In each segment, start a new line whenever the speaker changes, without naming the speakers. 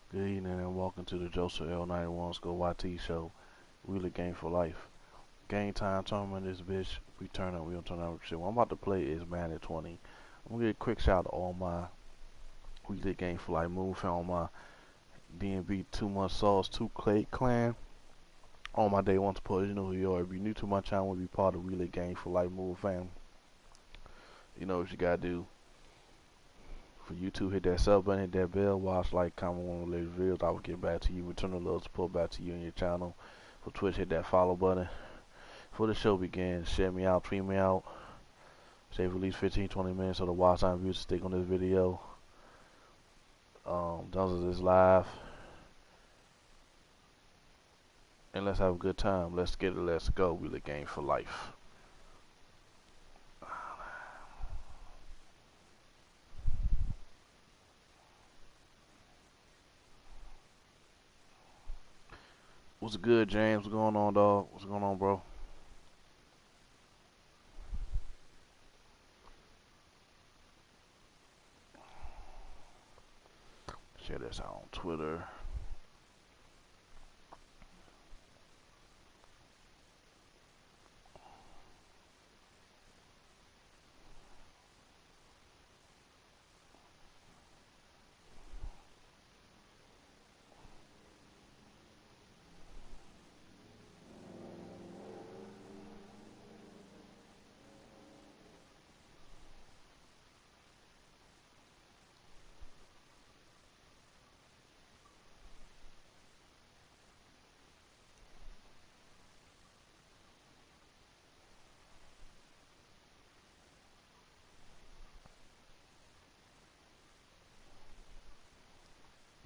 Good evening and welcome to the JoeRL 91 School YT show. Really game for life. Game time tournament this bitch. We don't turn up shit. What I'm about to play is Madden20. I'm gonna get a quick shout out to all my weekly game for life move fan, all my DNB 2 month sauce, 2 Clay clan. All my day one supporters, you know who you are. If you're new to my channel, be part of Relay Game for Life Move fam. You know what you gotta do. For YouTube, hit that sub button, hit that bell, watch, like, comment on the latest videos. I will get back to you, return a little support back to you and your channel. For Twitch, hit that follow button. Before the show begins, share me out, tweet me out. Save at least 15-20 minutes so the watch time views stick on this video. Dozens is live. And let's have a good time. Let's get it, let's go. We the game for life. What's good, James? What's going on, dog? What's going on, bro? Share this out on Twitter.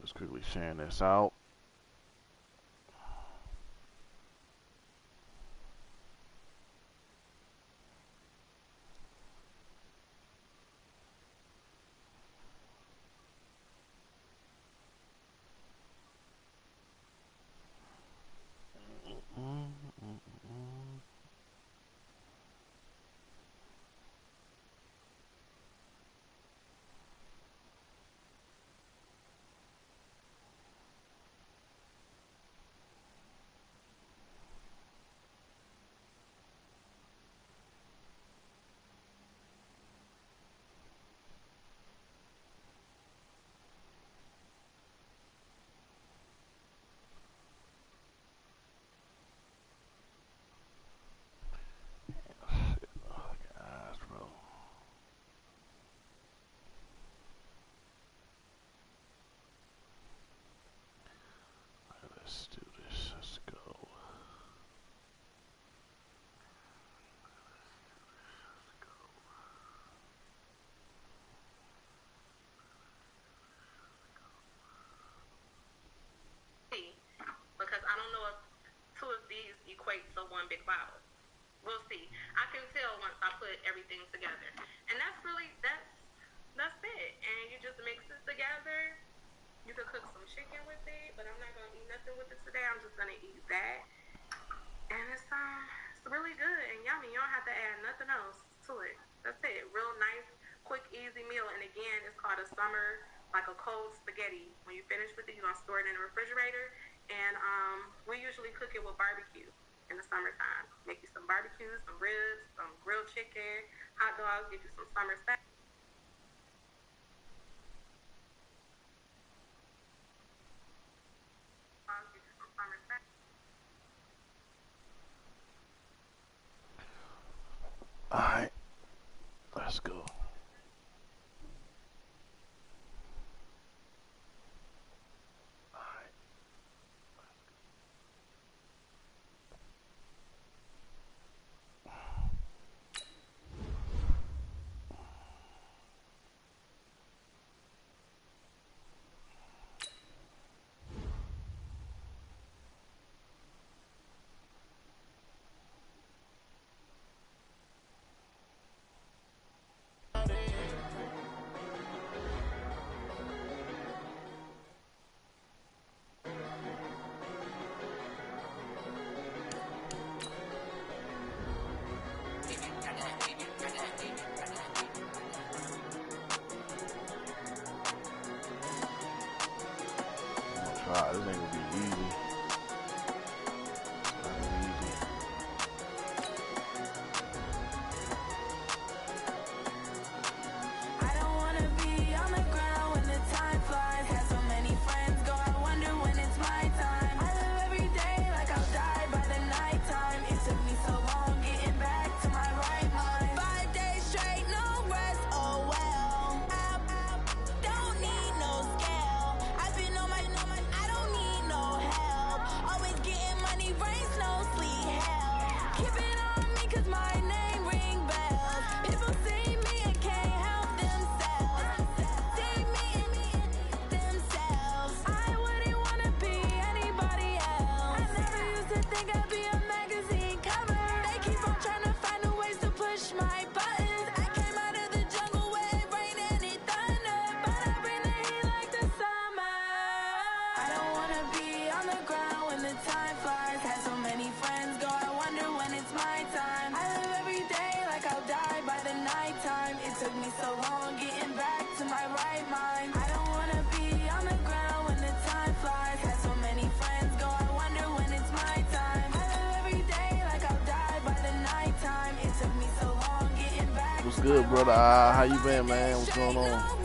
Just quickly sharing this out. Guys, bro. Let's do this. Let's go.
Because I don't know if two of these equate to one big bottle. We'll see. I can tell once I put everything together. And that's it. And you just mix it together. You can cook some chicken with it, but I'm not gonna eat nothing with it today. I'm just gonna eat that. And it's really good and yummy. You don't have to add nothing else to it. That's it. Real nice, quick, easy meal. And again, it's called a summer, like a cold spaghetti. When you finish with it, you're gonna store it in the refrigerator. And we usually cook it with barbecue in the summertime. Make you some barbecue, some ribs, some grilled chicken, hot dogs, get you some summer snacks.
Alright, let's go. Ah, this ain't gonna be easy. Not gonna be easy.
I don't wanna be on the ground when the time flies. Had so many friends go, I wonder when it's my time. I live every day like I'll die by the nighttime. It took me so long getting back to my right mind. 5 days straight, no rest, oh well. Don't need no scale. I've been on my, I don't need no help. Always getting money, rain, snow, sleet, hell. Keep it on me 'cause my name ring bells. People see me and can't help themselves. See me themselves. I wouldn't wanna be anybody else. I never used to think I'd be a magazine cover. They keep on trying to find new ways to push my buttons. I came out of the jungle where it rained and it thundered, but I bring the heat like the summer. I don't wanna be on the ground when the time flies. Had so many friends go, I wonder when it's my time. I live every day like I'll die by the nighttime. It took me so long getting back to my right mind. I don't wanna be on the ground when the time flies. Had so many friends go, I wonder when it's my time. I live every day like I'll die by the nighttime. It took me so long getting back.
What's good, brother? How you been, man? What's going on?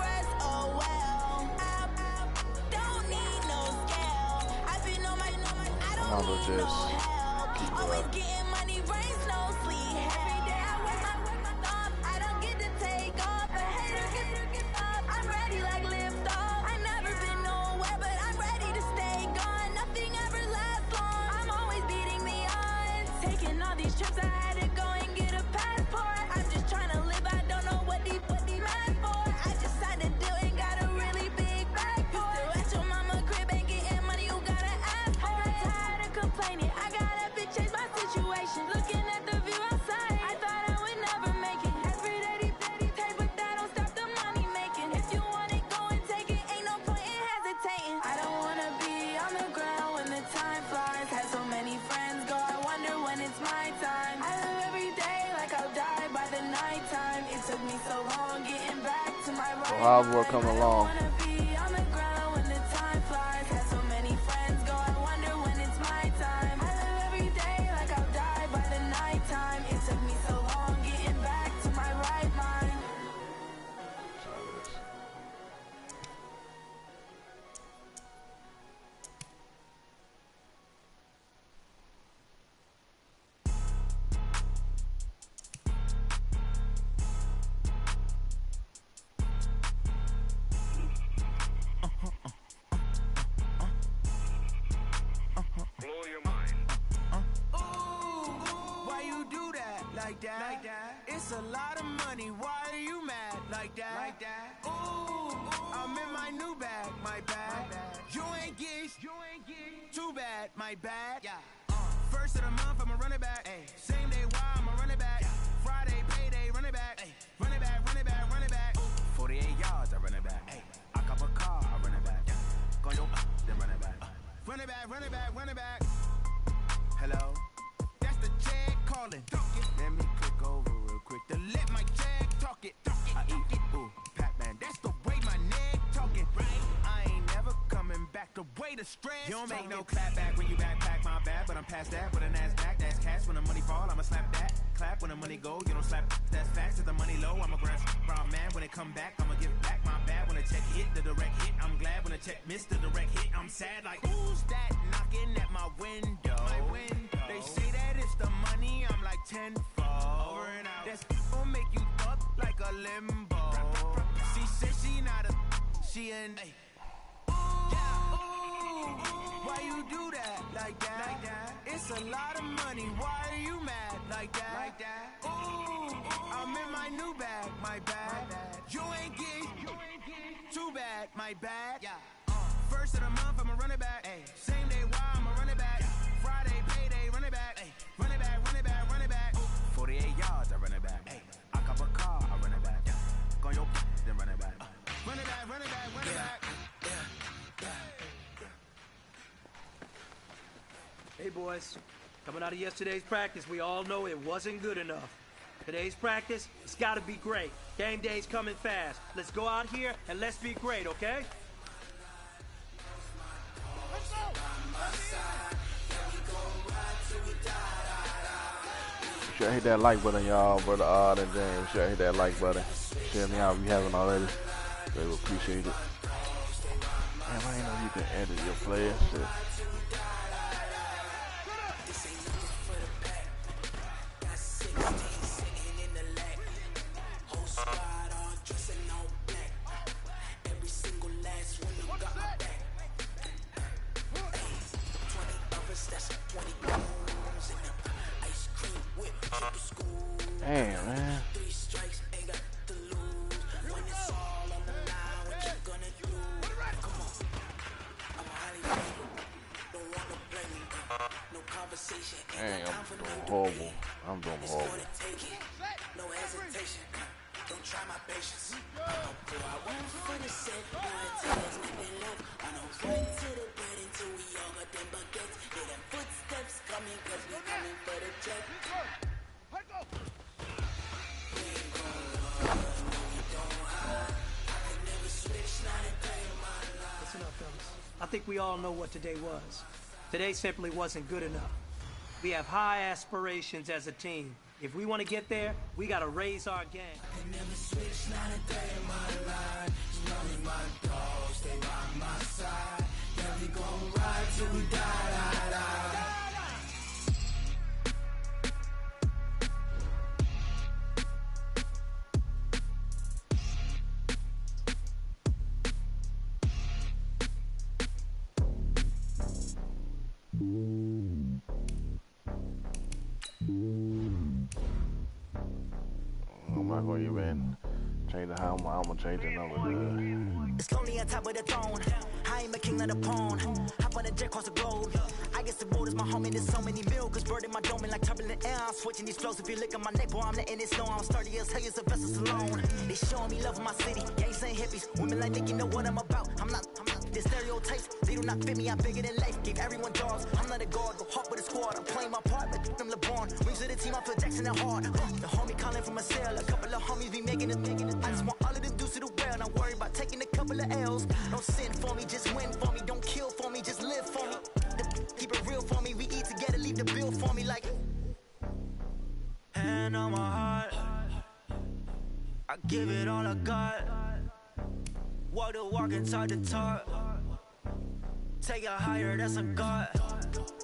I'm gonna just keep it up.
Getting money, rain, snow, sleet. Every day I work my thumb. I don't get to take off. A hater get up. I'm ready like lift off. I never been nowhere, but I'm ready to stay gone. Nothing ever lasts long. I'm always beating the odds. Taking all these trips, I had to go and get a passport. I'm just trying to live. I don't know what the mad for. I just signed a deal and got a really big bag for it. At your mama crib and getting money, you gotta ask for it. I'm tired of complaining. I gotta change my situation. Looking at the view outside, I thought I would never make it. Every day they pay, but that don't stop the money making. If you want it, go and take it. Ain't no point in hesitating. I don't wanna be on the ground when the time flies. Had so many friends go, I wonder when it's my time. I live every day like I'll die by the nighttime. It took me so long getting back to my right mind.
How's work coming along?
I don't wanna be on the ground when the time flies. Had so many friends go, I wonder when it's my time. I live every day like I'll die by the nighttime. It took me so long getting back to my right mind.
Blow your mind.
Why you do that like that? Like that? It's a lot of money. Why are you mad like that? Like that? Ooh, I'm in my new bag, my bag. You ain't geeks, too bad, my bad. Yeah. First of the month, I'ma run it back. Ay. Same day, why I'ma run it back. Friday, payday, run it back. Ay. Run it back, run it back, run it back. 48 yards, I run it back. Ay. I cop a car, I run it back. Go yo, then run it back. Run it back, run it back, run it back. Hello? That's the check calling. Let me click over real quick to let my check talk it. I eat it, ooh, Pac-Man. That's the way my neck talking. Right? I ain't never coming back the way the stress. You don't make no clap back when you backpack my bad, but I'm past that with a NASDAQ. That's cash when the money fall, I'ma slap that. Clap when the money go, you don't slap. That's facts. If the money low, I'ma grab brown man. When it come back, I'ma give back my bad. When the check hit, the direct hit. I'm glad when the check missed the direct hit. I'm sad like who's that knocking at my window? They say that it's the money, I'm like tenfold. Over and out. That's gon' make you up like a limbo. She said she not a, she an. Why you do that like that? Like that? It's a lot of money. Why are you mad like that? Like that? Ooh, I'm in my new bag, my bag. You ain't geek, too bad, my bad. Yeah. First of the month, I'ma run it back. Ay. Same day, why I'ma run it back. Friday, payday, run it back. Ay. Run it back, run it back, run it back. 48 yards, I run it back. Ay. I cop a car, I run it back. Go yo, then run it back. Run it back, run it back, run it back.
Hey boys, coming out of yesterday's practice, we all know it wasn't good enough. Today's practice, it's gotta be great. Game day's coming fast. Let's go out here and let's be great, okay?
Sure hit that like button, y'all, brother Odd and James. Sure hit that like button. Share me out if you haven't already. They will appreciate it. Damn, I ain't know you can edit your player. Shit. Damn, man. Dang, I'm doing horrible. I'm doing horrible.
No hesitation. Don't try my patience. I went for the set, there's nothing left. I don't run to the bed until we all got them baguettes. Hear them footsteps coming, cause we coming for the jet. We ain't gonna run, no, we don't hide. I can never switch, not a day in my life.
Listen up, fellas. I think we all know what today was. Today simply wasn't good enough. We have high aspirations as a team. If we want to get there, we got to raise our game.
I can never switch, not a day in my life. None of my dogs, stay by my side. Yeah, we gon' ride till we die.
I'm not gonna even change the how I'm gonna change the number.
It's lonely on top of the throne. I am a king of the pawn. Hop on a jet across the globe. I guess the road is my home and there's so many milkers burning my dome and like turbulent air. I'm switching these flows. If you look at my neck, boy, I'm letting it snow. I'm sturdy as hell as a vessel alone. They showing me love in my city. Gangs ain't hippies. Women like Nick, you know what I'm about. I'm not. The stereotypes, they do not fit me. I'm bigger than life. Gave everyone dogs. I'm not a guard, go hard with a squad. I'm playing my part, but I'm LeBron. Wings of the team, I feel Jackson and hard. The homie calling from a cell. A couple of homies be making it. I just want all of them dudes to the well. Not worry about taking a couple of L's. Don't sin for me, just win for me. Don't kill for me, just live for me. Keep it real for me. We eat together, leave the bill for me like. Hand on my heart, I give it all I got. Walk the walk and talk the talk. Take it higher, that's a God.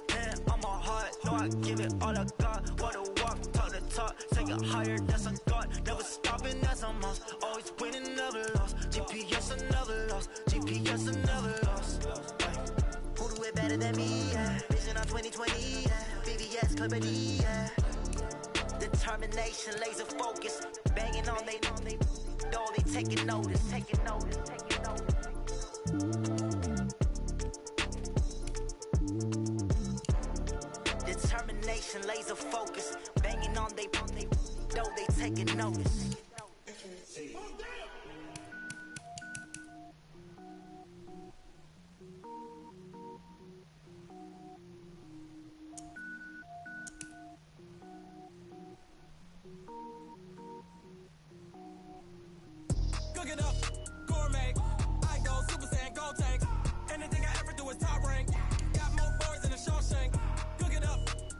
Hand on my heart, no, I give it all I got. Walk the walk, talk the talk. Take it higher, that's a God. Never stopping, that's a must. Always winning, never lost. GPS, I never lost. GPS, I never lost. Who do it better than me? Yeah. Vision on 2020. Yeah. VVS, Clippity. Yeah. Determination, laser focus. Banging on they door, they taking notice. Taking notice. Determination, laser focus. Banging on they door, they taking notice.
Cook it up, gourmet. I go Super Saiyan, gold tanks. Anything I ever do is top rank. Got more boys than a Shawshank. Cook it up,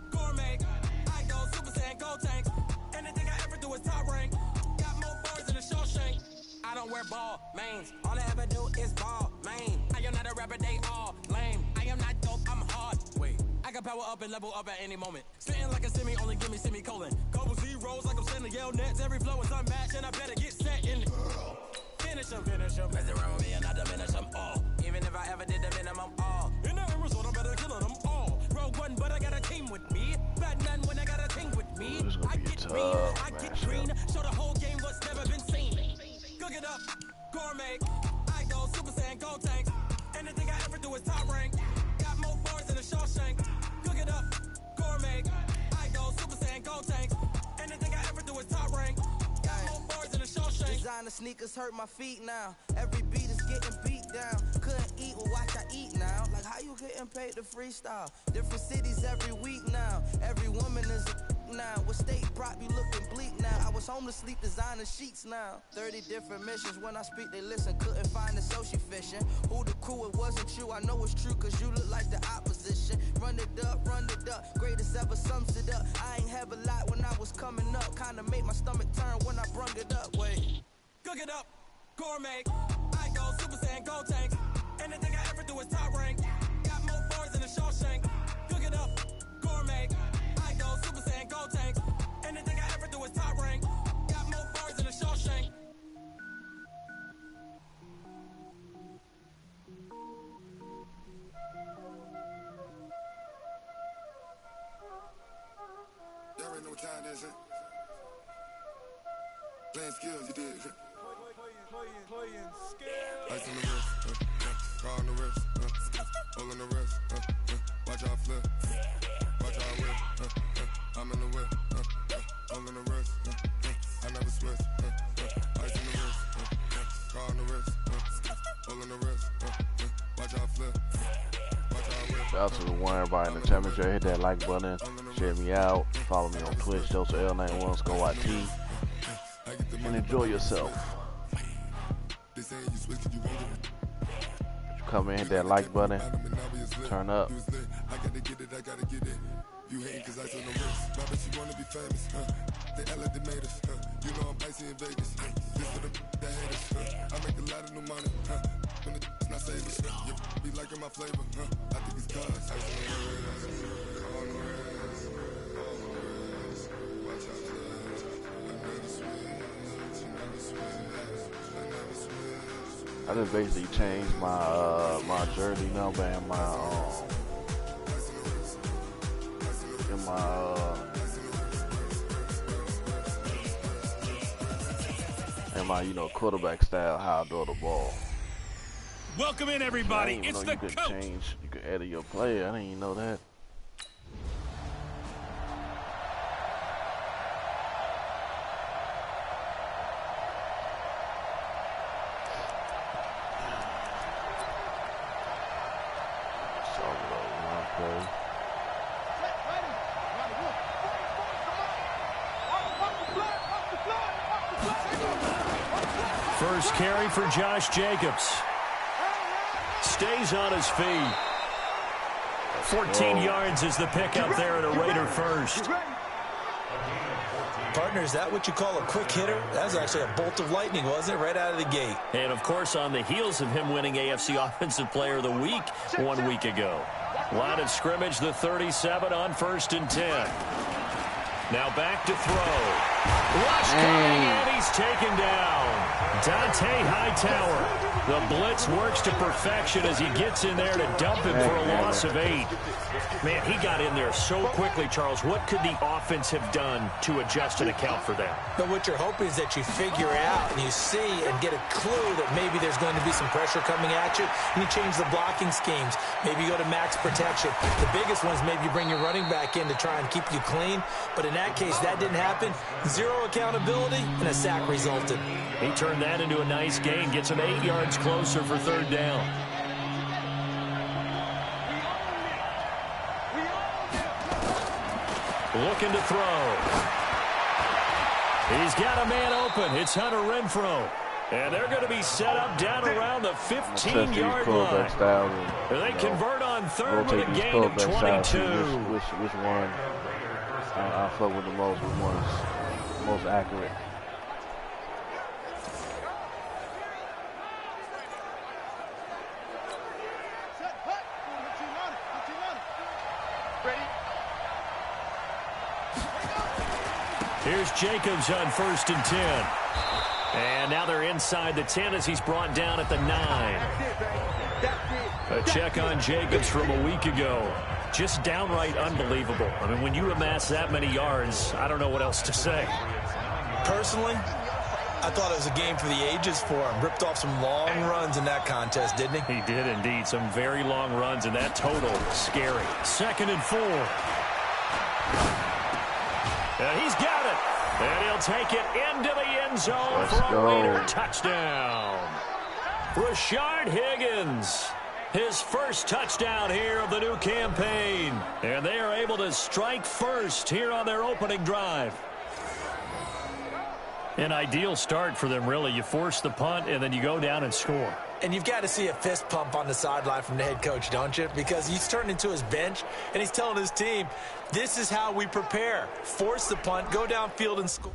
gourmet. I go Super Saiyan, gold tanks. Anything I ever do is top rank. Got more boys than a Shawshank. I don't wear ball mains. All I ever do is ball main. I am not a rapper, they all lame. I am not dope, I'm hard. Wait, I can power up and level up at any moment. Spitting like a semi, only give me semicolon. Couple zeros like I'm sending yell nets. Every flow is unmatched and I better get set in it. Finish them. Mess around with me and I diminish them all. Even if I ever did the minimum all. In the end result, I better kill them all. Rogue one, but I got a team with me. Batman when I got a team with me. I get green, I get green. Show the whole game what's never been seen. Cook it up, gourmet. I go Super Saiyan, gold tanks. Anything I ever do is top rank. Got more bars than a Shawshank. Cook it up, gourmet. I go Super Saiyan, gold tanks. Anything I ever do is top rank.
Designer sneakers hurt my feet now. Every beat is getting beat down. Couldn't eat, well watch I eat now. Like how you getting paid to freestyle? Different cities every week now. Every woman is a now. With state prop you looking bleak now. I was home to sleep designer sheets now. 30 different missions when I speak they listen. Couldn't find it so she fishing. Who the crew
cool, it wasn't you. I know it's true, cause you look like the opposition. Run it up, greatest ever sums it up. I ain't have a lot when I was coming up. Kinda made my stomach turn when I brung it up. Wait. Cook it up, gourmet. I go Super Saiyan, gold tank. Anything I ever do is top rank. Got more bars than a Shawshank. Cook it up, gourmet. I go Super Saiyan, gold tank. Anything I ever do is top rank. Got more bars than a Shawshank.
Y'all already know what time it is, playing skills, you did. Playing skills. Ice on the wrist, car on the wrist, hole in the wrist, watch out flip, watch out whip, I'm in the whip, hole in the wrist, I never switch, ice on the wrist, car on the wrist, hole in the wrist, watch out flip, watch out whip.
Shout out to the one, everybody in the temperature. Hit that like button, share me out, follow me on Twitch, JoeRL91, go YT, and enjoy yourself. Come in, hit that like button, turn up.
I gotta get it, I gotta get it. You hate cause I told no risk. My bitch, you wanna be famous, They act like they made us, You know I'm icy in Vegas, This for the that hate us, I make a lot of new money, When it's not savings, You be liking my flavor, I think it's cause ice on the wrist, watch out flash. I never switch,
I just basically changed my my jersey number and my you know, quarterback style, how I throw the ball.
Welcome in, everybody. It's the coach.
You can edit your player. I didn't even know that.
First carry for Josh Jacobs. Stays on his feet. 14 yards is the pickup there at a Raider first.
Partner, is that what you call a quick hitter? That was actually a bolt of lightning, wasn't it? Right out of the gate.
And, of course, on the heels of him winning AFC Offensive Player of the Week 1 week ago. Line of scrimmage, the 37 on 1st and 10. Now back to throw. Rush coming, and he's taken down. Dante Hightower. The blitz works to perfection as he gets in there to dump him for a loss of 8. Man, he got in there so quickly, Charles. What could the offense have done to adjust and account for that?
But what you're hoping is that you figure out and you see and get a clue that maybe there's going to be some pressure coming at you, and you change the blocking schemes. Maybe you go to max protection. The biggest one is maybe you bring your running back in to try and keep you clean. But in that case, that didn't happen. Zero accountability, and a sack resulted.
He turned that into a nice gain, gets him 8 yards closer for 3rd down. Looking to throw. He's got a man open. It's Hunter Renfrow. And they're going to be set up down around the 15-yard line. They convert on 3rd with a gain of 22.
Which one I fuck with the most, which one's most accurate.
Here's Jacobs on 1st and 10. And now they're inside the 10 as he's brought down at the 9. A check on Jacobs from a week ago. Just downright unbelievable. I mean, when you amass that many yards, I don't know what else to say.
Personally, I thought it was a game for the ages for him. Ripped off some long runs in that contest, didn't he?
He did indeed. Some very long runs, and that total scary. 2nd and 4. And he's got it. And he'll take it into the end zone for a Raider touchdown. Rashard Higgins, his first touchdown here of the new campaign. And they are able to strike first here on their opening drive. An ideal start for them, really. You force the punt, and then you go down and score.
And you've got to see a fist pump on the sideline from the head coach, don't you? Because he's turned into his bench, and he's telling his team, this is how we prepare. Force the punt, go downfield and score.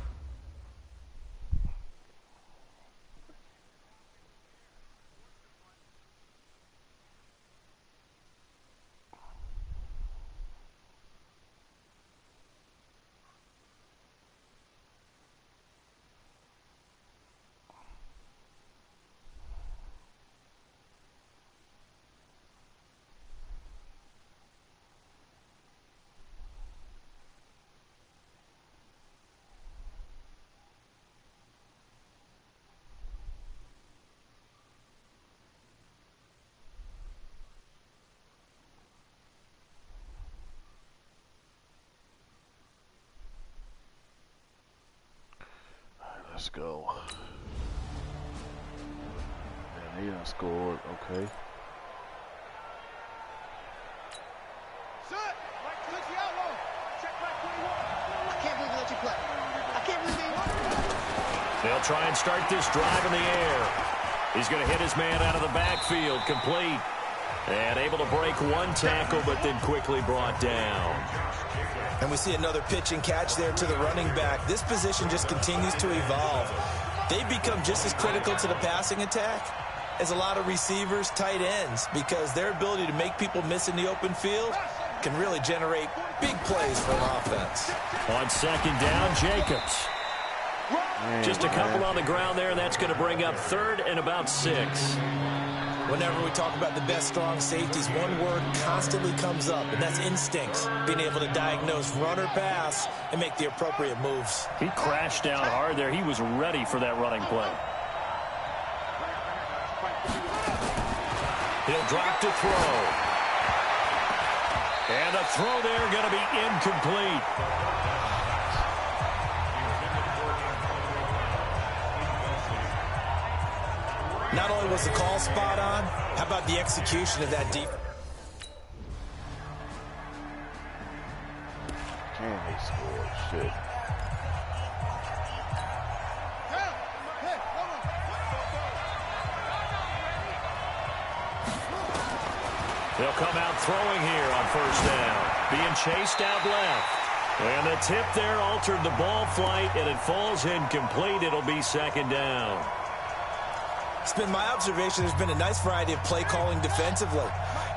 Let's go. And he done scored. Okay.
Set! Right to the outlaw. Check back 21. I can't believe they let you play. I can't believe they...
They'll try and start this drive in the air. He's going to hit his man out of the backfield. Complete. And able to break one tackle, but then quickly brought down.
And we see another pitch and catch there to the running back. This position just continues to evolve. They've become just as critical to the passing attack as a lot of receivers, tight ends, because their ability to make people miss in the open field can really generate big plays for an offense.
On second down, Jacobs. Just a couple on the ground there, and that's going to bring up 3rd and about 6.
Whenever we talk about the best strong safeties, one word constantly comes up, and that's instincts. Being able to diagnose run or pass and make the appropriate moves.
He crashed down hard there. He was ready for that running play. He'll drop to throw. And the throw there going to be incomplete.
Not only was the call spot on, how about the execution of that defense?
Can they score? Shit.
They'll come out throwing here on 1st down. Being chased out left. And the tip there altered the ball flight, and it falls incomplete. It'll be 2nd down.
It's been my observation there's been a nice variety of play calling defensively.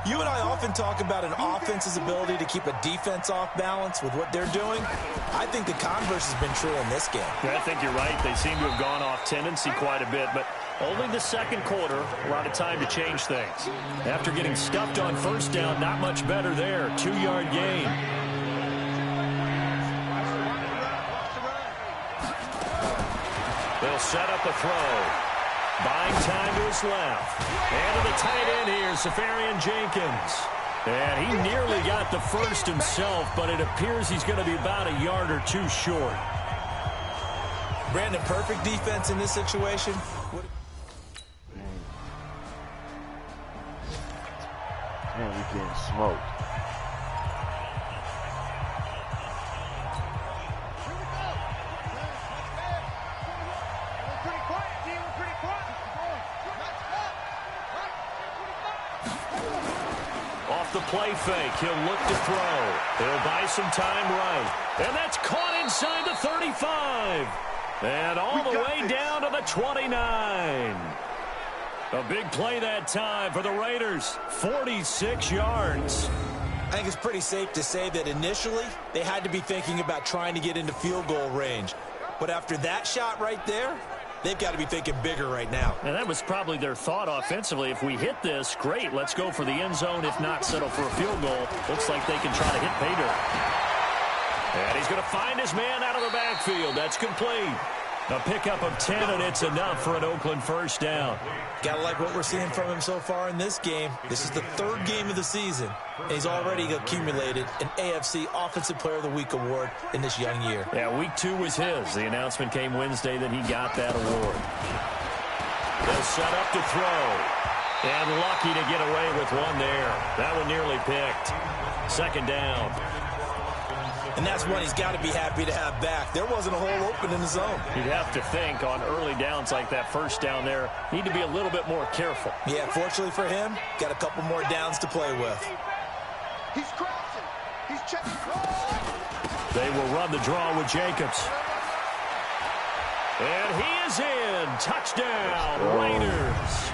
You and I often talk about an offense's ability to keep a defense off balance with what they're doing. I think the converse has been true in this game.
Yeah, I think you're right. They seem to have gone off tendency quite a bit, but only the 2nd quarter, a lot of time to change things. After getting stuffed on 1st down, not much better there. 2-yard gain. They'll set up a throw. Buying time to his left. And to the tight end here, Safarian Jenkins. And he nearly got the first himself, but it appears he's going to be about a yard or two short.
Brandon, perfect defense in this situation.
Man, we getting smoked.
The play fake. He'll look to throw. He'll buy some time right. And that's caught inside the 35. And all the way down to the 29. A big play that time for the Raiders. 46 yards.
I think it's pretty safe to say that initially they had to be thinking about trying to get into field goal range. But after that shot right there, they've got to be thinking bigger right now.
And that was probably their thought offensively. If we hit this, great. Let's go for the end zone. If not, settle for a field goal. Looks like they can try to hit pay dirt. And he's going to find his man out of the backfield. That's complete. A pickup of 10, and it's enough for an Oakland 1st down.
Gotta like what we're seeing from him so far in this game. This is the 3rd game of the season, and he's already accumulated an AFC Offensive Player of the Week award in this young year.
Yeah, week 2 was his. The announcement came Wednesday that he got that award. They'll set up to throw. And lucky to get away with one there. That one nearly picked. 2nd down.
And that's one he's got to be happy to have back. There wasn't a hole open in the zone.
You'd have to think on early downs like that, first down there, need to be a little bit more careful.
Yeah, fortunately for him, got a couple more downs to play with.
He's crossing. He's checking.
They will run the draw with Jacobs. And he is in. Touchdown, Raiders.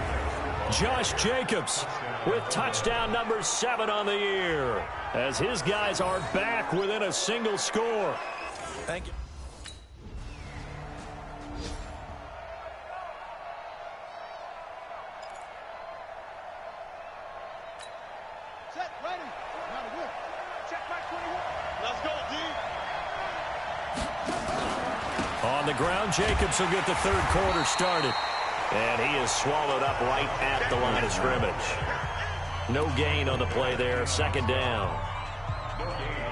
Josh Jacobs with touchdown number 7 on the year, as his guys are back within a single score.
Thank you.
Set, ready. Now to work. Check back 21. Let's go, D.
On the ground, Jacobs will get the third quarter started. And he is swallowed up right at the line of scrimmage. No gain on the play there, second down.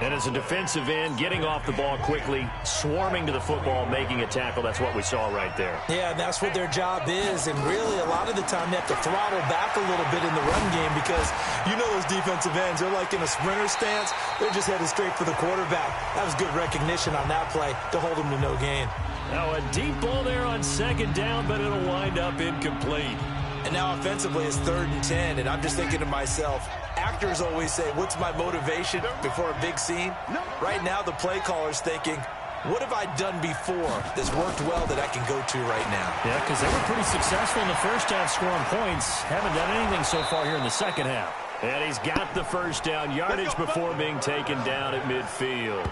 And as a defensive end, getting off the ball quickly, swarming to the football, making a tackle, that's what we saw right there.
Yeah, and that's what their job is. And really, a lot of the time, they have to throttle back a little bit in the run game because you know those defensive ends, they're like in a sprinter stance. They're just headed straight for the quarterback. That was good recognition on that play to hold them to no gain.
Now a deep ball there on second down, but it'll wind up incomplete.
And now offensively it's 3rd and 10, and I'm just thinking to myself, actors always say, what's my motivation before a big scene? Right now the play caller's thinking, what have I done before that's worked well that I can go to right now?
Yeah, because they were pretty successful in the first half scoring points. Haven't done anything so far here in the second half. And he's got the first down yardage before being taken down at midfield.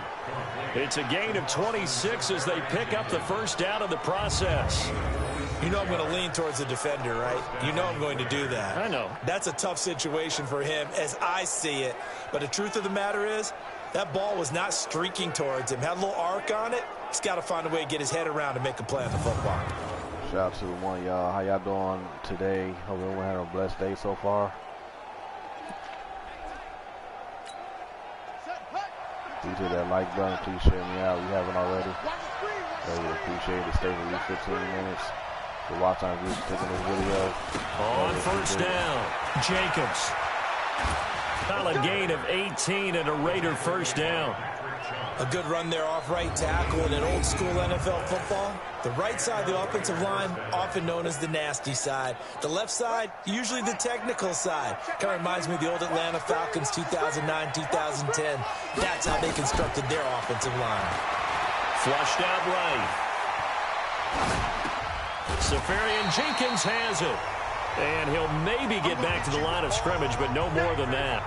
It's a gain of 26 as they pick up the first down in the process.
You know I'm going to lean towards the defender, right? You know I'm going to do that.
I know.
That's a tough situation for him as I see it. But the truth of the matter is, that ball was not streaking towards him. Had a little arc on it. He's got to find a way to get his head around to make a play on the football.
Shout out to the one, y'all. How y'all doing today? Hope everyone had a blessed day so far. Please hit that like button. Please share me out if you haven't already. Really appreciate it. Stay for at least 15 minutes. The watch time group taking this video.
On first down, Jacobs. Solid gain of 18 and a Raider first down.
A good run there off right tackle in an old school NFL football. The right side of the offensive line, often known as the nasty side. The left side, usually the technical side. Kind of reminds me of the old Atlanta Falcons 2009-2010. That's how they constructed their offensive line.
Flushed out right. Safarian Jenkins has it. And he'll maybe get back to the line of scrimmage, but no more than that.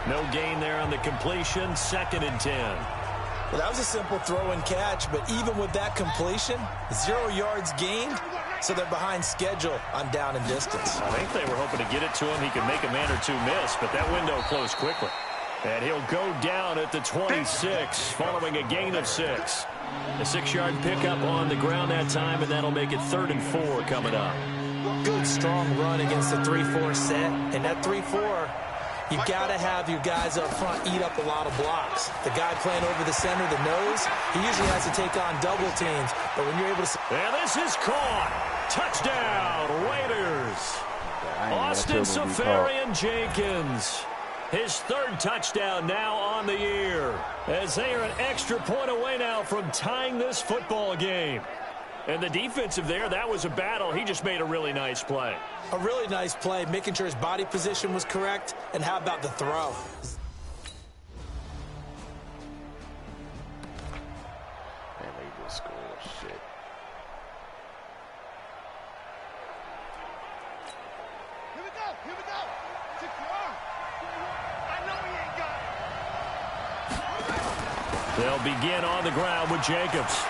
No gain there on the completion, 2nd and 10.
Well, that was a simple throw and catch, but even with that completion, 0 yards gained, so they're behind schedule on down and distance.
I think they were hoping to get it to him. He could make a man or two miss, but that window closed quickly. And he'll go down at the 26, following a gain of 6. A 6-yard pickup on the ground that time, and that'll make it 3rd and 4 coming up.
Good, strong run against the 3-4 set, and that 3-4, you've got to have your guys up front eat up a lot of blocks. The guy playing over the center, the nose, he usually has to take on double teams. But when you're able to...
And this is caught. Touchdown, Raiders. Austin Safarian Jenkins. His 3rd touchdown now on the year, as they are an extra point away now from tying this football game. And the defensive there, that was a battle. He just made a really nice play.
A really nice play, making sure his body position was correct. And how about the throw?
And they just scored. Shit.
Here we go. Here we go. Take your arm. I know he ain't got it.
They'll begin on the ground with Jacobs.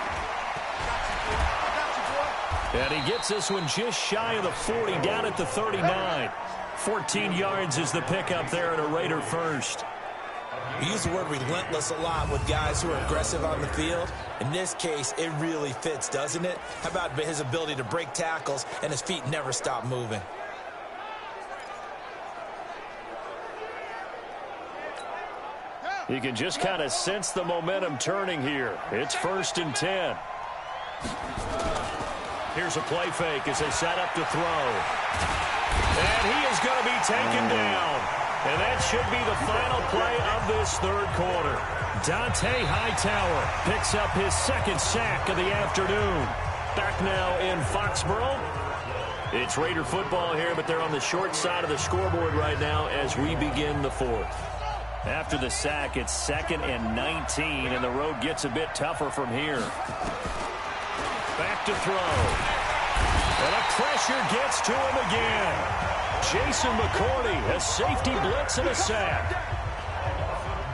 And he gets this one just shy of the 40, down at the 39. 14 yards is the pickup there at a Raider first.
We use the word relentless a lot with guys who are aggressive on the field. In this case, it really fits, doesn't it? How about his ability to break tackles and his feet never stop moving?
You can just kind of sense the momentum turning here. It's 1st and 10. Here's a play fake as they set up to throw. And he is going to be taken down. And that should be the final play of this third quarter. Dante Hightower picks up his second sack of the afternoon. Back now in Foxborough. It's Raider football here, but they're on the short side of the scoreboard right now as we begin the fourth. After the sack, it's 2nd and 19, and the road gets a bit tougher from here. Back to throw. And the pressure gets to him again. Jason McCourty, a safety blitz and a sack.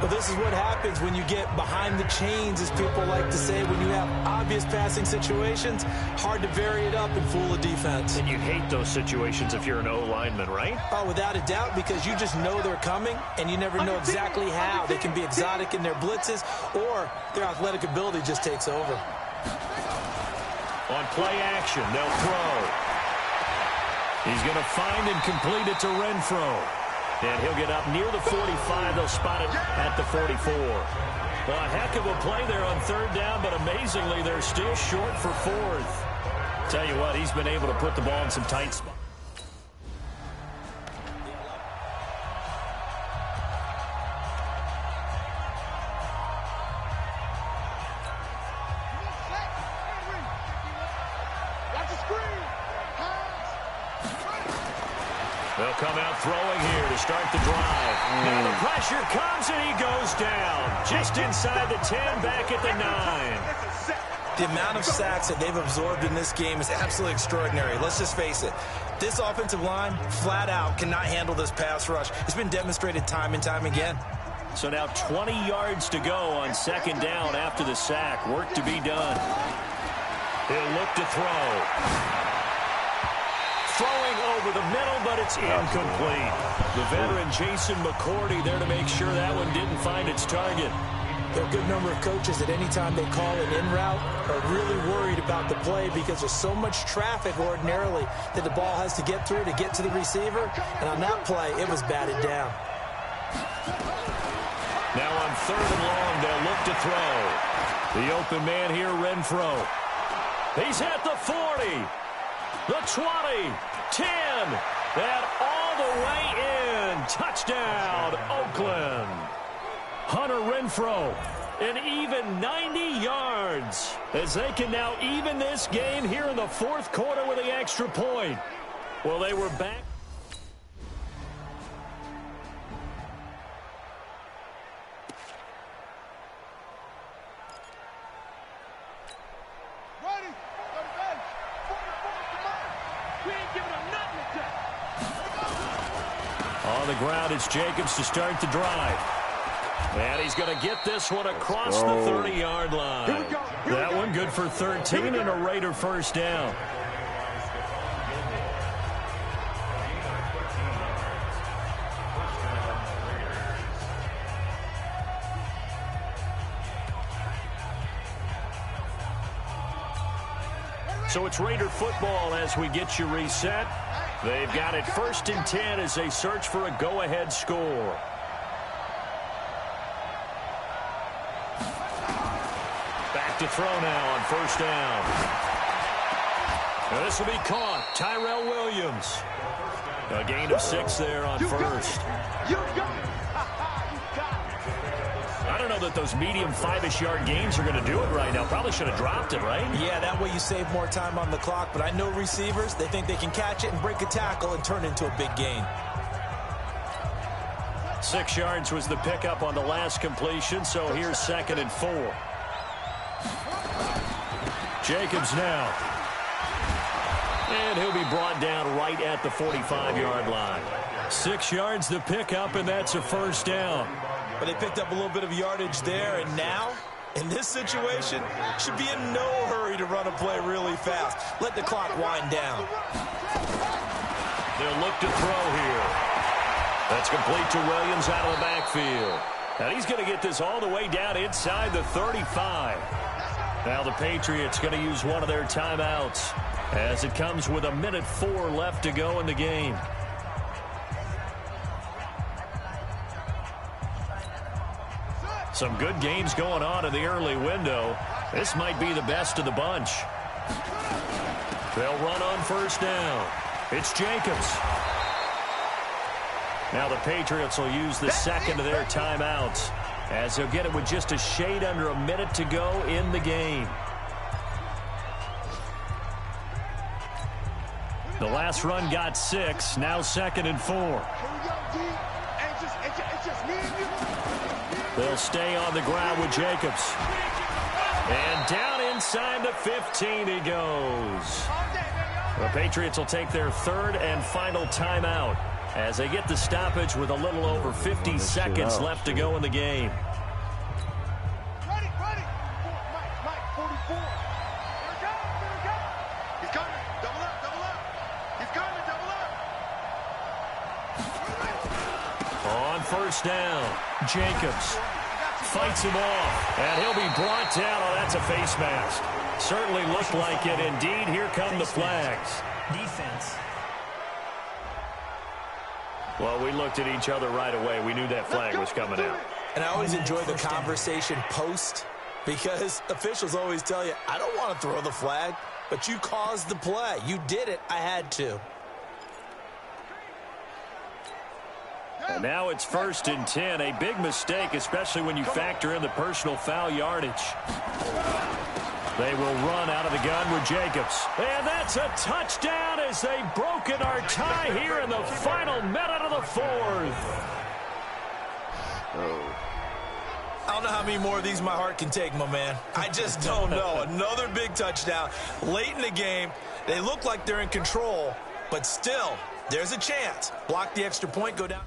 Well, this is what happens when you get behind the chains, as people like to say. When you have obvious passing situations, hard to vary it up and fool a defense.
And you hate those situations if you're an O-lineman, right?
Oh, without a doubt, because you just know they're coming, and you never know exactly how. They can be exotic in their blitzes, or their athletic ability just takes over.
On play action, they'll throw. He's going to find and complete it to Renfro. And he'll get up near the 45. They'll spot it at the 44. Well, a heck of a play there on third down, but amazingly, they're still short for fourth. Tell you what, he's been able to put the ball in some tight spots. They'll come out throwing here to start the drive. Now the pressure comes and he goes down. Just inside the 10, back at the 9.
The amount of sacks that they've absorbed in this game is absolutely extraordinary. Let's just face it. This offensive line, flat out, cannot handle this pass rush. It's been demonstrated time and time again.
So now 20 yards to go on 2nd down after the sack. Work to be done. He'll look to throw. Throwing over the middle, but it's incomplete. The veteran Jason McCourty there to make sure that one didn't find its target.
There are a good number of coaches that any time they call an in route are really worried about the play because there's so much traffic ordinarily that the ball has to get through to get to the receiver. And on that play, it was batted down.
Now on 3rd and long, they'll look to throw. The open man here, Renfro. He's at the 40. The 20, 10, and all the way in. Touchdown, Oakland. Hunter Renfro, an even 90 yards, as they can now even this game here in the 4th quarter with the extra point. Well, they were back. On the ground, it's Jacobs to start the drive. And he's going to get this one across the 30-yard line. That one good for 13 and a Raider first down. So it's Raider football as we get you reset. They've got it 1st and 10 as they search for a go-ahead score. Back to throw now on 1st down. Now this will be caught. Tyrell Williams. A gain of 6 there on 1st.
You got it.
I don't know that those medium 5-ish yard gains are going to do it right now. Probably should have dropped it, right?
Yeah, that way you save more time on the clock. But I know receivers, they think they can catch it and break a tackle and turn it into a big gain.
6 yards was the pickup on the last completion, so here's 2nd and 4. Jacobs now. And he'll be brought down right at the 45-yard line. 6 yards the pickup, and that's a first down.
But they picked up a little bit of yardage there, and now, in this situation, should be in no hurry to run a play really fast. Let the clock wind down.
They'll look to throw here. That's complete to Williams out of the backfield. And he's going to get this all the way down inside the 35. Now the Patriots going to use one of their timeouts as it comes with 1:04 left to go in the game. Some good games going on in the early window. This might be the best of the bunch. They'll run on first down. It's Jacobs. Now the Patriots will use the second of their timeouts, as they'll get it with just a shade under a minute to go in the game. The last run got 6, now 2nd and 4. They'll stay on the ground with Jacobs. And down inside the 15 he goes. The Patriots will take their 3rd and final timeout as they get the stoppage with a little over 50 seconds left to go in the game.
Ready. Mike, 44. Here we go. He's coming. Double up. He's coming. Double up.
On first down, Jacobs fights him off, and he'll be brought down. Oh, that's a face mask. Certainly looked like it. Indeed, here come the flags.
Defense.
Well, we looked at each other right away. We knew that flag was coming out.
And I always enjoy the conversation post, because officials always tell you, I don't want to throw the flag, but you caused the play. You did it. I had to.
And now it's 1st and 10. A big mistake, especially when you factor in the personal foul yardage. They will run out of the gun with Jacobs. And that's a touchdown as they've broken our tie here in the final minute of the 4th.
I don't know how many more of these my heart can take, my man. I just don't know. Another big touchdown late in the game. They look like they're in control, but still, there's a chance. Block the extra point, go down.